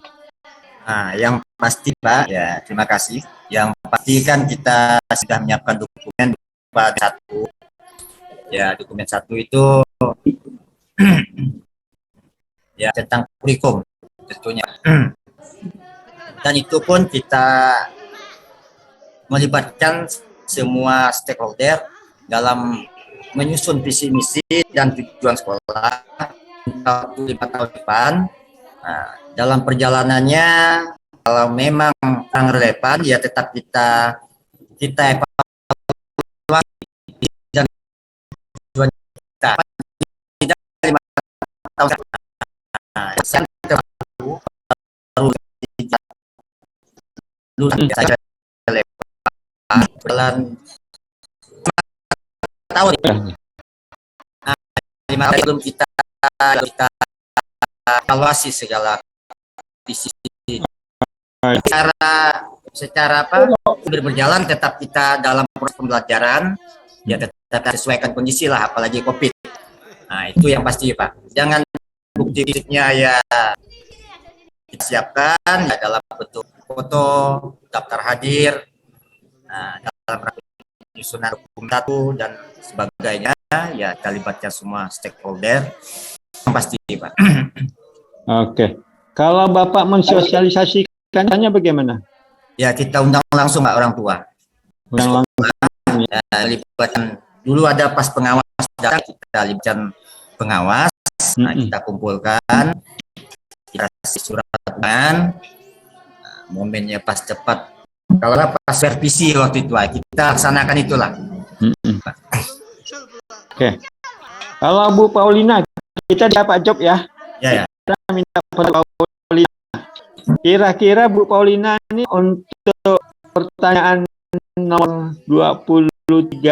Nah, yang pasti Pak, ya terima kasih. Yang pasti kan kita sudah menyiapkan dokumen satu. Ya, dokumen satu itu ya tentang kurikulum tentunya. Dan itu pun kita melibatkan semua stakeholder dalam menyusun visi misi dan tujuan sekolah untuk 5 tahun depan. Nah, dalam perjalanannya kalau memang kurang relevan ya tetap kita evaluasi dan tujuan kita tidak 5 tahun. Nah, yang baru saja relevan tahun. Nah, 5 tahun belum kita evaluasi segala visi secara apa berjalan, tetap kita dalam proses pembelajaran ya tetap sesuaikan kondisi lah, apalagi COVID. Nah itu yang pasti Pak, jangan bukti fisiknya ya kita siapkan ya, dalam bentuk foto, daftar hadir, nah, dalam penyusunan dokumen satu dan sebagainya ya kita libatkan semua stakeholder yang pasti Pak. Oke, kalau Bapak mensosialisasikannya bagaimana? Ya kita undang langsung Pak orang tua. Undang langsung. Ya, libatkan dulu ada pas pengawas datang, kita libatkan pengawas. Nah, kita kumpulkan, kita kasih surat undangan. Nah, momennya pas cepat. Kalau pas supervisi waktu itu kita laksanakan itulah. Oke. Kalau Bu Paulina, kita dapat job ya. Ya. Kita minta pada Paulina. Kira-kira Bu Paulina ini untuk pertanyaan nomor 23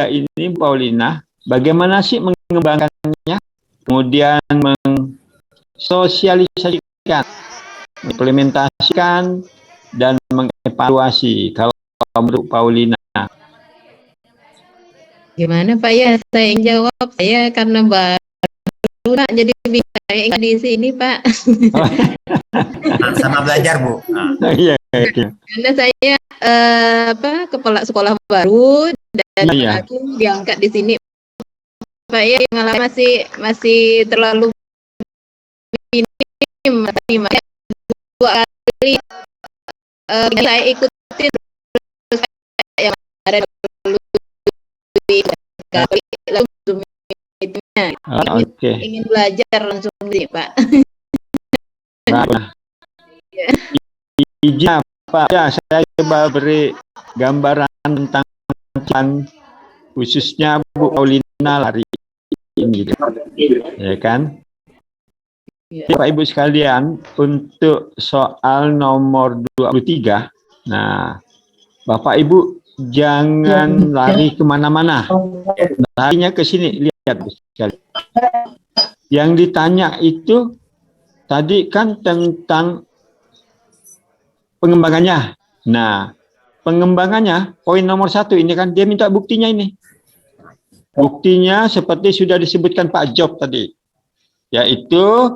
ini, Paulina, bagaimana sih mengembangkannya, kemudian mensosialisasikan, implementasikan, dan mengevaluasi? Kalau menurut Paulina. Gimana Pak ya, saya yang jawab, saya karena baru Pak, jadi bingung di sini Pak. Sama belajar Bu. Iya. Karena saya kepala sekolah baru dan aku diangkat di sini Pak ya, pengalaman masih terlalu minim. Dua kali saya ikutin yang ada dulu kali langsung ingin belajar langsung sih Pak. Nah, izin Pak ya, saya coba beri gambaran tentang khususnya Bu Paulina lari ini, ya kan? Ya, Pak Ibu sekalian, untuk soal nomor 23, nah Bapak Ibu jangan lari kemana-mana, larinya ke sini, lihat sekali. Yang ditanya itu tadi kan tentang pengembangannya. Nah, pengembangannya poin nomor 1 ini kan dia minta buktinya ini. Buktinya seperti sudah disebutkan Pak Job tadi, yaitu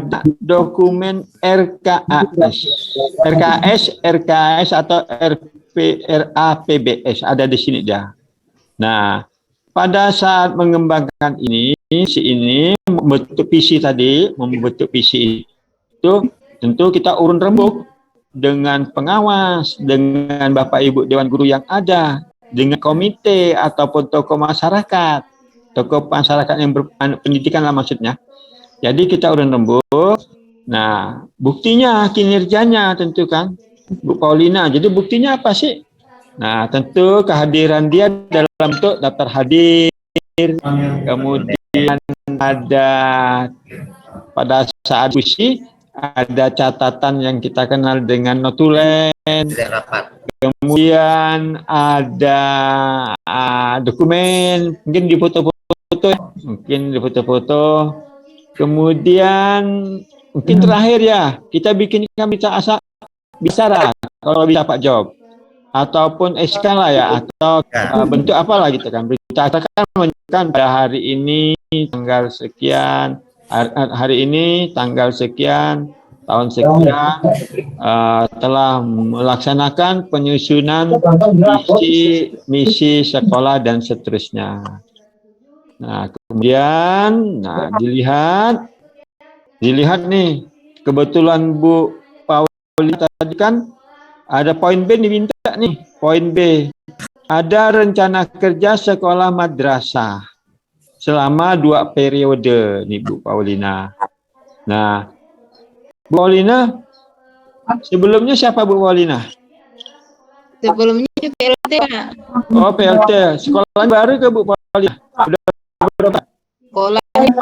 ada dokumen RKS atau RAPBS ada di sini dia. Nah, pada saat mengembangkan ini membentuk visi tadi, membentuk visi itu tentu kita urun rembuk dengan pengawas, dengan Bapak Ibu Dewan Guru yang ada, dengan komite ataupun tokoh masyarakat yang berpendidikan lah maksudnya. Jadi kita urun rembuk. Nah, buktinya kinerjanya tentu kan, Bu Paulina. Jadi buktinya apa sih? Nah, tentu kehadiran dia dalam bentuk daftar hadir, kemudian ada pada saat diskusi ada catatan yang kita kenal dengan notulen, kemudian ada dokumen, mungkin difoto-foto, kemudian mungkin terakhir ya kita bikinkan bicara kalau bisa Pak Job, ataupun SK lah ya, atau bentuk apalah gitu kan, berita akan menunjukkan pada hari ini tanggal sekian, hari ini tanggal sekian, tahun sekian telah melaksanakan penyusunan misi sekolah dan seterusnya. Nah, kemudian dilihat nih, kebetulan Bu Paulina tadi kan ada poin B diminta nih, poin B. Ada rencana kerja sekolah madrasah selama 2 periode nih Bu Paulina. Nah, Bu Paulina, sebelumnya siapa Bu Paulina? Sebelumnya PLT, Pak. Oh, PLT. Sekolah baru ke Bu Paulina? Udah berapa? Sekolahnya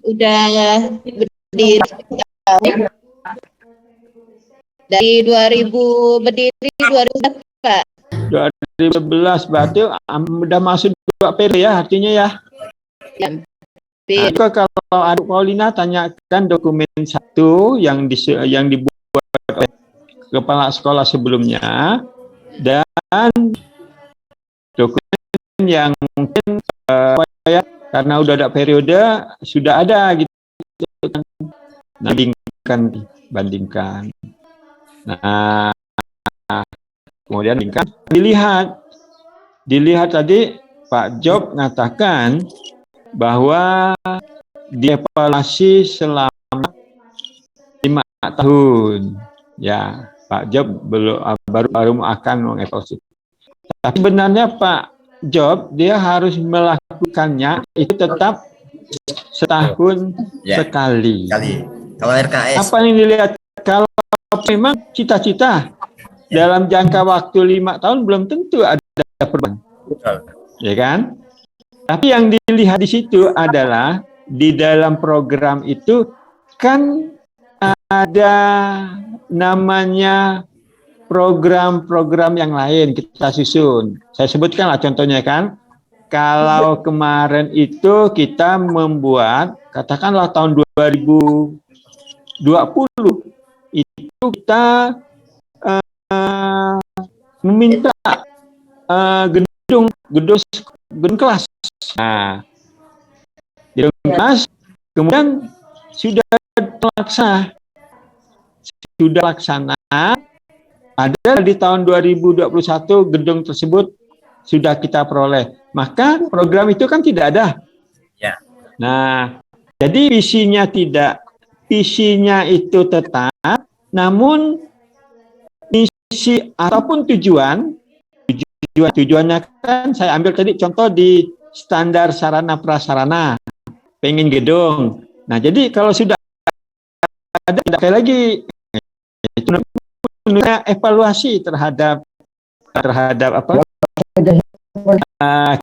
udah berdiri dari 2000 berdiri 2011, Pak. 2011 berarti udah masuk 2 periode ya artinya ya. Nah, kalau Adik Paulina tanyakan dokumen 1 yang dibuat oleh kepala sekolah sebelumnya, dan dokumen yang mungkin karena udah ada periode sudah ada gitu kan. Nah, bandingkan. Nah, kemudian dilihat tadi Pak Job mengatakan bahwa dievaluasi selama 5 tahun. Ya, Pak Job baru akan mengevaluasi. Tapi sebenarnya Pak Job dia harus melakukannya itu tetap setahun sekali. Kalau RKS. Apa yang dilihat? Kalau memang cita-cita dalam jangka waktu 5 tahun belum tentu ada perubahan, ya kan? Tapi yang dilihat di situ adalah di dalam program itu kan ada namanya program-program yang lain kita susun. Saya sebutkan lah contohnya kan. Kalau kemarin itu kita membuat, katakanlah tahun 2020 itu kita meminta gedung kelas. Nah, gedung kelas kemudian sudah laksana. Ada di tahun 2021 gedung tersebut sudah kita peroleh. Maka program itu kan tidak ada. Ya. Nah, jadi visinya itu tetap, namun misi ataupun tujuannya kan saya ambil tadi contoh di standar sarana prasarana, pengen gedung. Nah, jadi kalau sudah ada sekali lagi itu evaluasi terhadap apa? Nah,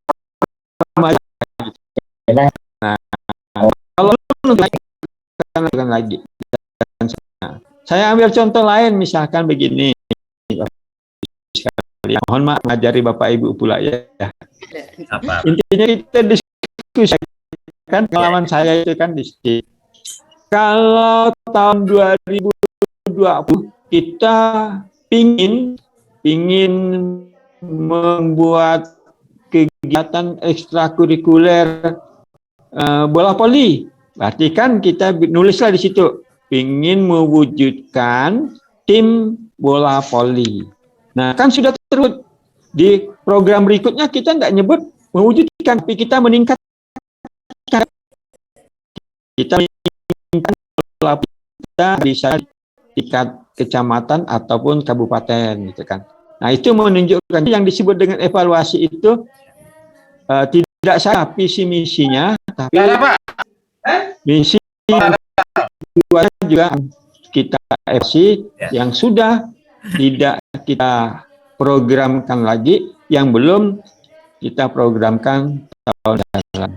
kalau lagi, saya ambil contoh lain, misalkan begini. Mohon maaf ngajari Bapak Ibu pula ya. Intinya kita diskusikan pengalaman saya itu kan diskusi. Kalau tahun 2020 kita pingin membuat kegiatan ekstrakurikuler bola voli. Berarti kan kita nulislah di situ, ingin mewujudkan tim bola voli. Nah, kan sudah terus di program berikutnya kita nggak nyebut mewujudkan, tapi kita meningkatkan. Kita meningkatkan bola kita bisa tingkat kecamatan ataupun kabupaten gitu kan. Nah, itu menunjukkan yang disebut dengan evaluasi itu tidak salah visi misinya, tapi misi juga kita evaluasi yang sudah tidak kita programkan lagi, yang belum kita programkan tahun depan.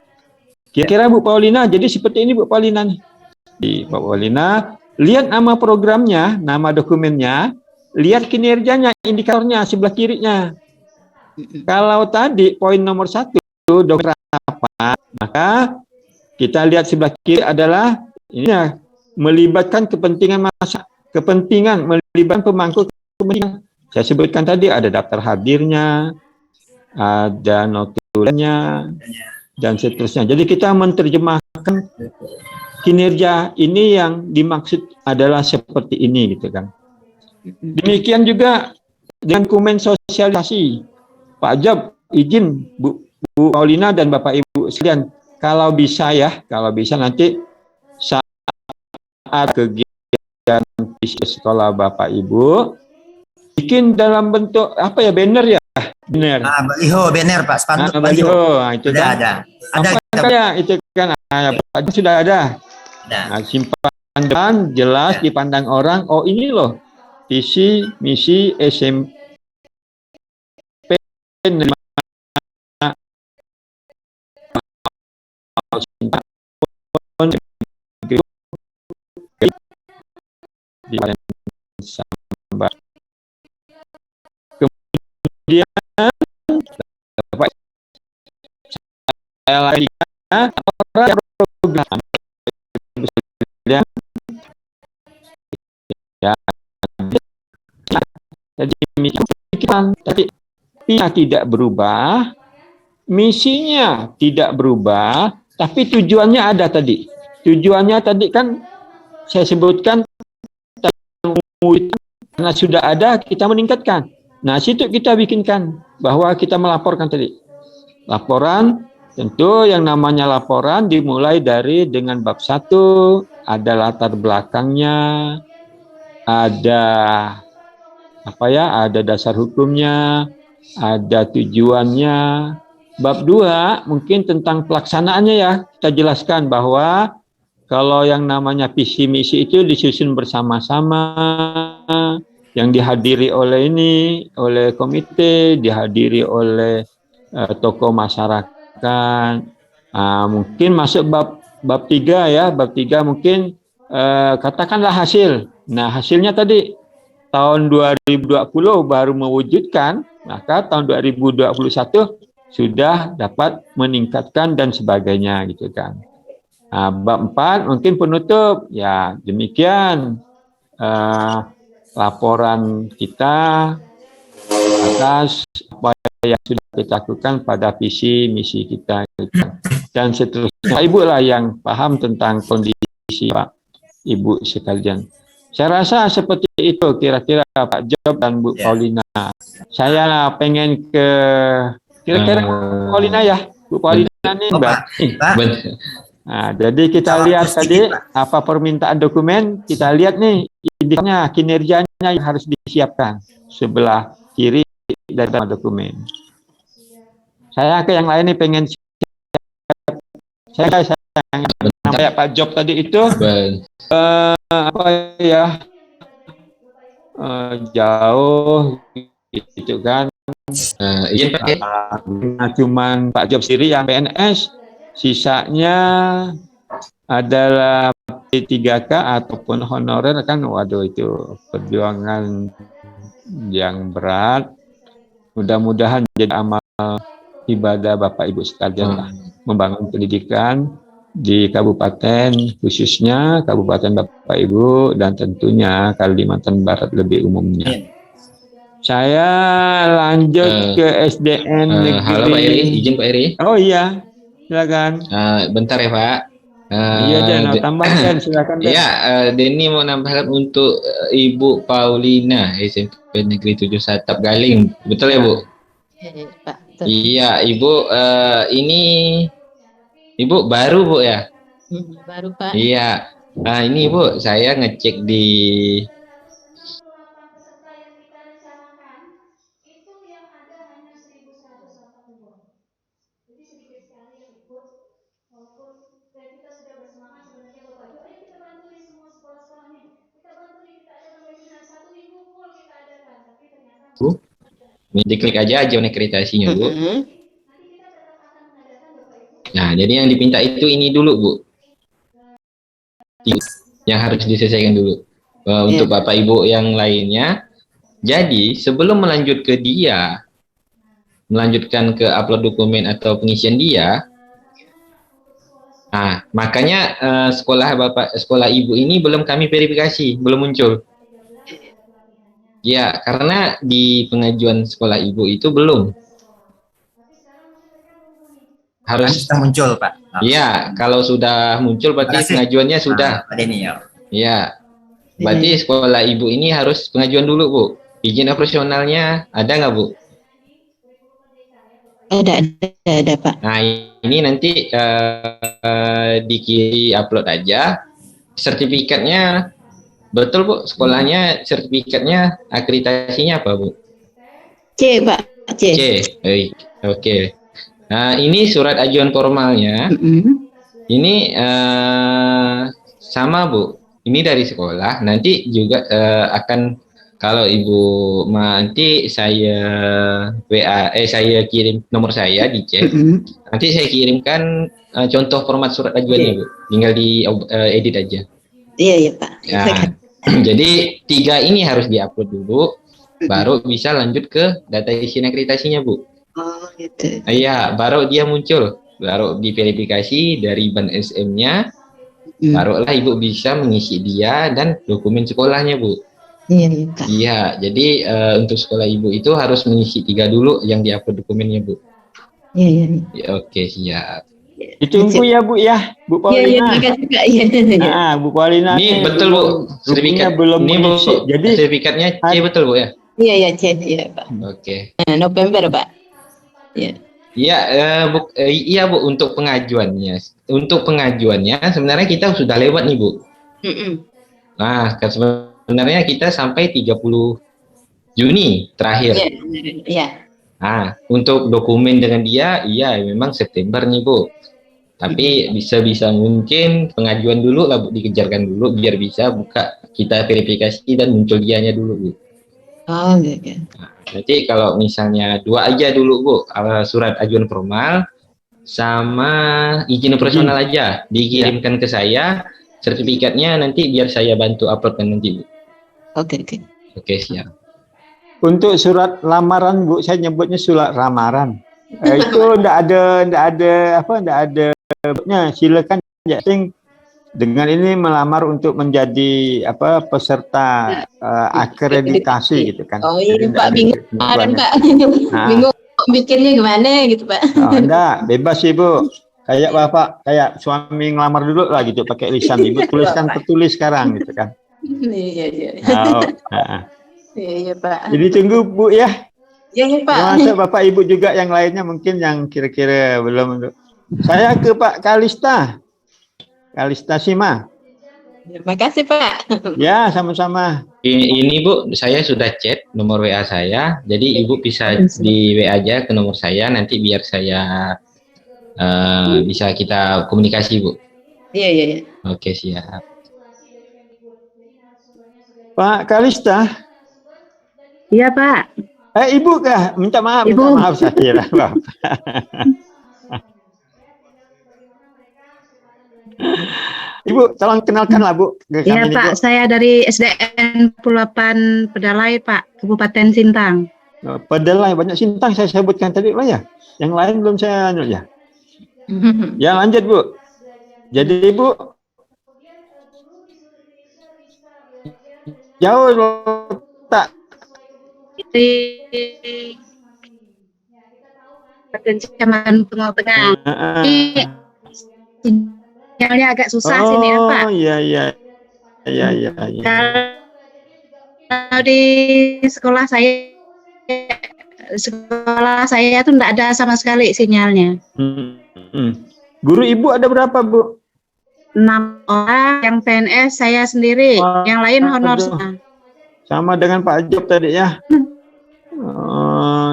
Kira-kira Bu Paulina, jadi seperti ini Bu Paulina nih. Di Bu Paulina, lihat nama programnya, nama dokumennya, lihat kinerjanya, indikatornya sebelah kirinya. Kalau tadi poin nomor 1 dokter apa, maka kita lihat sebelah kiri adalah ini ya, melibatkan kepentingan melibatkan pemangku kepentingan. Saya sebutkan tadi ada daftar hadirnya, ada notulennya, dan seterusnya. Jadi kita menerjemahkan kinerja ini yang dimaksud adalah seperti ini gitu kan. Demikian juga dengan dokumen sosialisasi. Pak Job, izin Bu Paulina dan Bapak Ibu sekalian, kalau bisa nanti saat kegiatan di sekolah Bapak Ibu bikin dalam bentuk apa ya, banner ya, banner. Baliho, banner Pak, spanduk baliho. Itu sudah kan. ada Kayak itu kan, sudah ada. Nah, simpan depan, jelas dipandang orang. Oh, ini loh visi misi SMP kemudian saya lagi program ya, jadi tapi tidak berubah, misinya tidak berubah, tapi tujuannya ada tadi. Tujuannya tadi kan saya sebutkan karena sudah ada kita meningkatkan. Nah, situ kita bikinkan bahwa kita melaporkan tadi. Laporan, tentu yang namanya laporan dimulai dari dengan bab 1, ada latar belakangnya, ada apa ya, ada dasar hukumnya, ada tujuannya. Bab 2 mungkin tentang pelaksanaannya ya, kita jelaskan bahwa kalau yang namanya visi misi itu disusun bersama-sama, yang dihadiri oleh komite, dihadiri oleh tokoh masyarakat. Mungkin masuk bab 3 ya, bab 3 mungkin katakanlah hasil. Nah, hasilnya tadi tahun 2020 baru mewujudkan, maka tahun 2021 sudah dapat meningkatkan dan sebagainya gitu kan. Bab 4 mungkin penutup ya, demikian laporan kita atas apa yang sudah kita lakukan pada visi misi kita dan seterusnya. Ibu lah yang paham tentang kondisi Pak Ibu sekalian. Saya rasa seperti itu kira-kira Pak Job dan Bu Paulina. Saya pengen ke kira-kira Bu Paulina ya, Bu Paulina nih Mbak. Nah, jadi kita lihat tadi apa permintaan dokumen, kita lihat nih indikatornya, kinerjanya yang harus disiapkan sebelah kiri dari dokumen. Saya ke yang lain nih pengen saya kayak Pak Job tadi itu apa ya, jauh gitu kan. Cuman Pak Job sendiri yang PNS, sisanya adalah P3K ataupun honorer kan. Waduh, itu perjuangan yang berat. Mudah-mudahan jadi amal ibadah Bapak Ibu sekalian lah, membangun pendidikan di kabupaten, khususnya kabupaten Bapak Ibu, dan tentunya Kalimantan Barat lebih umumnya. Saya lanjut ke SDN negeri. Halo Pak Eri, izin Pak Eri. Oh iya, silakan. Bentar ya Pak. Iya, jangan tambahkan, silakan. Iya, Denny mau nambahkan untuk Ibu Paulina SMP Negeri 7 Satap Galing, betul ya Bu? Pak. Iya, Ibu ini Ibu baru Bu ya? Baru Pak. Iya. Ini Bu, saya ngecek di Diklik aja ajuan akreditasinya, Bu. Nah, jadi yang dipinta itu ini dulu, Bu. Yang harus diselesaikan dulu. Untuk Bapak Ibu yang lainnya, jadi sebelum melanjutkan ke upload dokumen atau pengisian dia, nah makanya sekolah Ibu ini belum kami verifikasi, belum muncul. Ya, karena di pengajuan sekolah Ibu itu belum. Harus sudah muncul, Pak. Iya, kalau sudah muncul berarti pengajuannya sudah. Pak Denny, ya. Iya. Berarti sekolah Ibu ini harus pengajuan dulu, Bu. Izin operasionalnya ada nggak, Bu? Ada, Pak. Nah, ini nanti upload aja. Sertifikatnya betul, Bu. Sekolahnya sertifikatnya akreditasinya apa, Bu? C, Pak. C. Baik. Oke. Nah, ini surat ajuan formalnya. Ini sama, Bu. Ini dari sekolah. Nanti juga akan, kalau Ibu nanti saya saya kirim nomor saya di chat. Nanti saya kirimkan contoh format surat ajuannya, Bu. Tinggal di edit aja. Iya, Pak. Ya. Jadi 3 ini harus diupload dulu, baru bisa lanjut ke data isian akreditasinya, Bu. Oh, gitu. Iya, baru dia muncul, baru diverifikasi dari ban SM-nya, barulah Ibu bisa mengisi dia dan dokumen sekolahnya, Bu. Iya, Pak. Iya, jadi untuk sekolah Ibu itu harus mengisi 3 dulu yang diupload dokumennya, Bu. Iya. Ya, oke, siap. Ditunggu ya, Bu ya, Bu Paulina. Iya, terima kasih, Pak. Iya. Nah, Bu Paulina. Ini betul, Bu. Sertifikat belum ini, Bu. mengisi. Jadi sertifikatnya C betul, Bu ya? Iya, C. Iya, Pak. Oke. November, Pak. Iya. Iya, iya, Bu, untuk pengajuannya. Untuk pengajuannya sebenarnya kita sudah lewat nih, Bu. Nah, sebenarnya kita sampai 30 Juni terakhir. Iya. Nah, untuk dokumen dengan dia, iya memang September nih, Bu. Tapi bisa mungkin pengajuan dulu lah, Bu, dikejarkan dulu biar bisa buka kita verifikasi dan muncul dianya dulu, Bu. Oh, gitu. Nah, nanti kalau misalnya 2 aja dulu, Bu, surat ajuan formal sama izin operasional aja dikirimkan ke saya, sertifikatnya nanti biar saya bantu uploadkan nanti, Bu. Oke. Oke, siap. Untuk surat lamaran, Bu, saya nyebutnya surat lamaran. Itu enggak ada silakan dengan ini melamar untuk menjadi peserta akreditasi gitu kan. Oh iya, Pak, bingung kemarin, Pak. Bingung bikinnya gimana gitu, Pak. Oh, enggak, bebas sih, Bu. Kayak Bapak, kayak suami ngelamar dulu lah gitu, pakai lisan. Ibu tuliskan tertulis sekarang gitu kan. Iya. Iya, Pak. Jadi tunggu, Bu ya. Iya, Pak. Masa Bapak Ibu juga yang lainnya mungkin yang kira-kira belum. Saya ke Pak Kalista Sima. Terima kasih, Pak. Ya, sama-sama. Ini, Bu, saya sudah chat nomor WA saya. Jadi Ibu bisa di WA aja ke nomor saya, nanti biar saya bisa kita komunikasi, Bu. Iya. Oke, siap. Pak Kalista. Iya, Pak. Ibu kah? Minta maaf saya kira, Bapak. Ibu, tolong kenalkanlah, Bu. Iya, Pak. Saya dari SDN 8 Pedalai, Pak. Kabupaten Sintang. Pedalai, banyak Sintang saya sebutkan tadi, Pak ya. Yang lain belum saya ya. Ya, lanjut, Bu. Jadi, Ibu, jauh tak Dari Kecamatan Tengah Tengah. Sinyalnya agak susah sini ya, Pak. Oh, iya. Kalau di sekolah saya tuh enggak ada sama sekali sinyalnya. Guru Ibu ada berapa, Bu? 6 orang, yang PNS saya sendiri, yang lain honor semua. Sama dengan Pak Job tadi ya.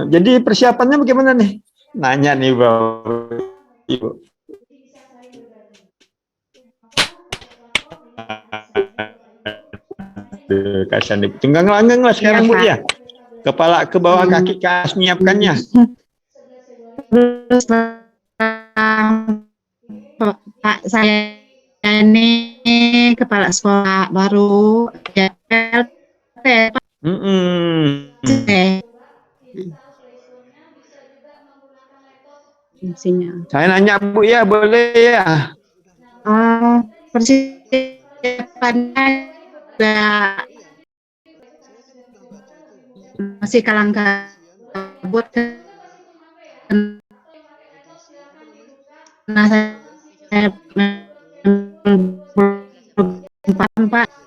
Jadi persiapannya bagaimana nih? Nanya nih, Bapak Ibu. Kasihan, tunggang langgang lah sekarang, Bu ya. Kepala ke bawah, kaki ke atas, menyiapkannya. Terus Pak, saya ini kepala sekolah baru ya, PLT, Pak. Fungsinya. Saya nanya Bu ya, boleh ya? Persiapannya juga masih kalang kabut karena saya belum Pak.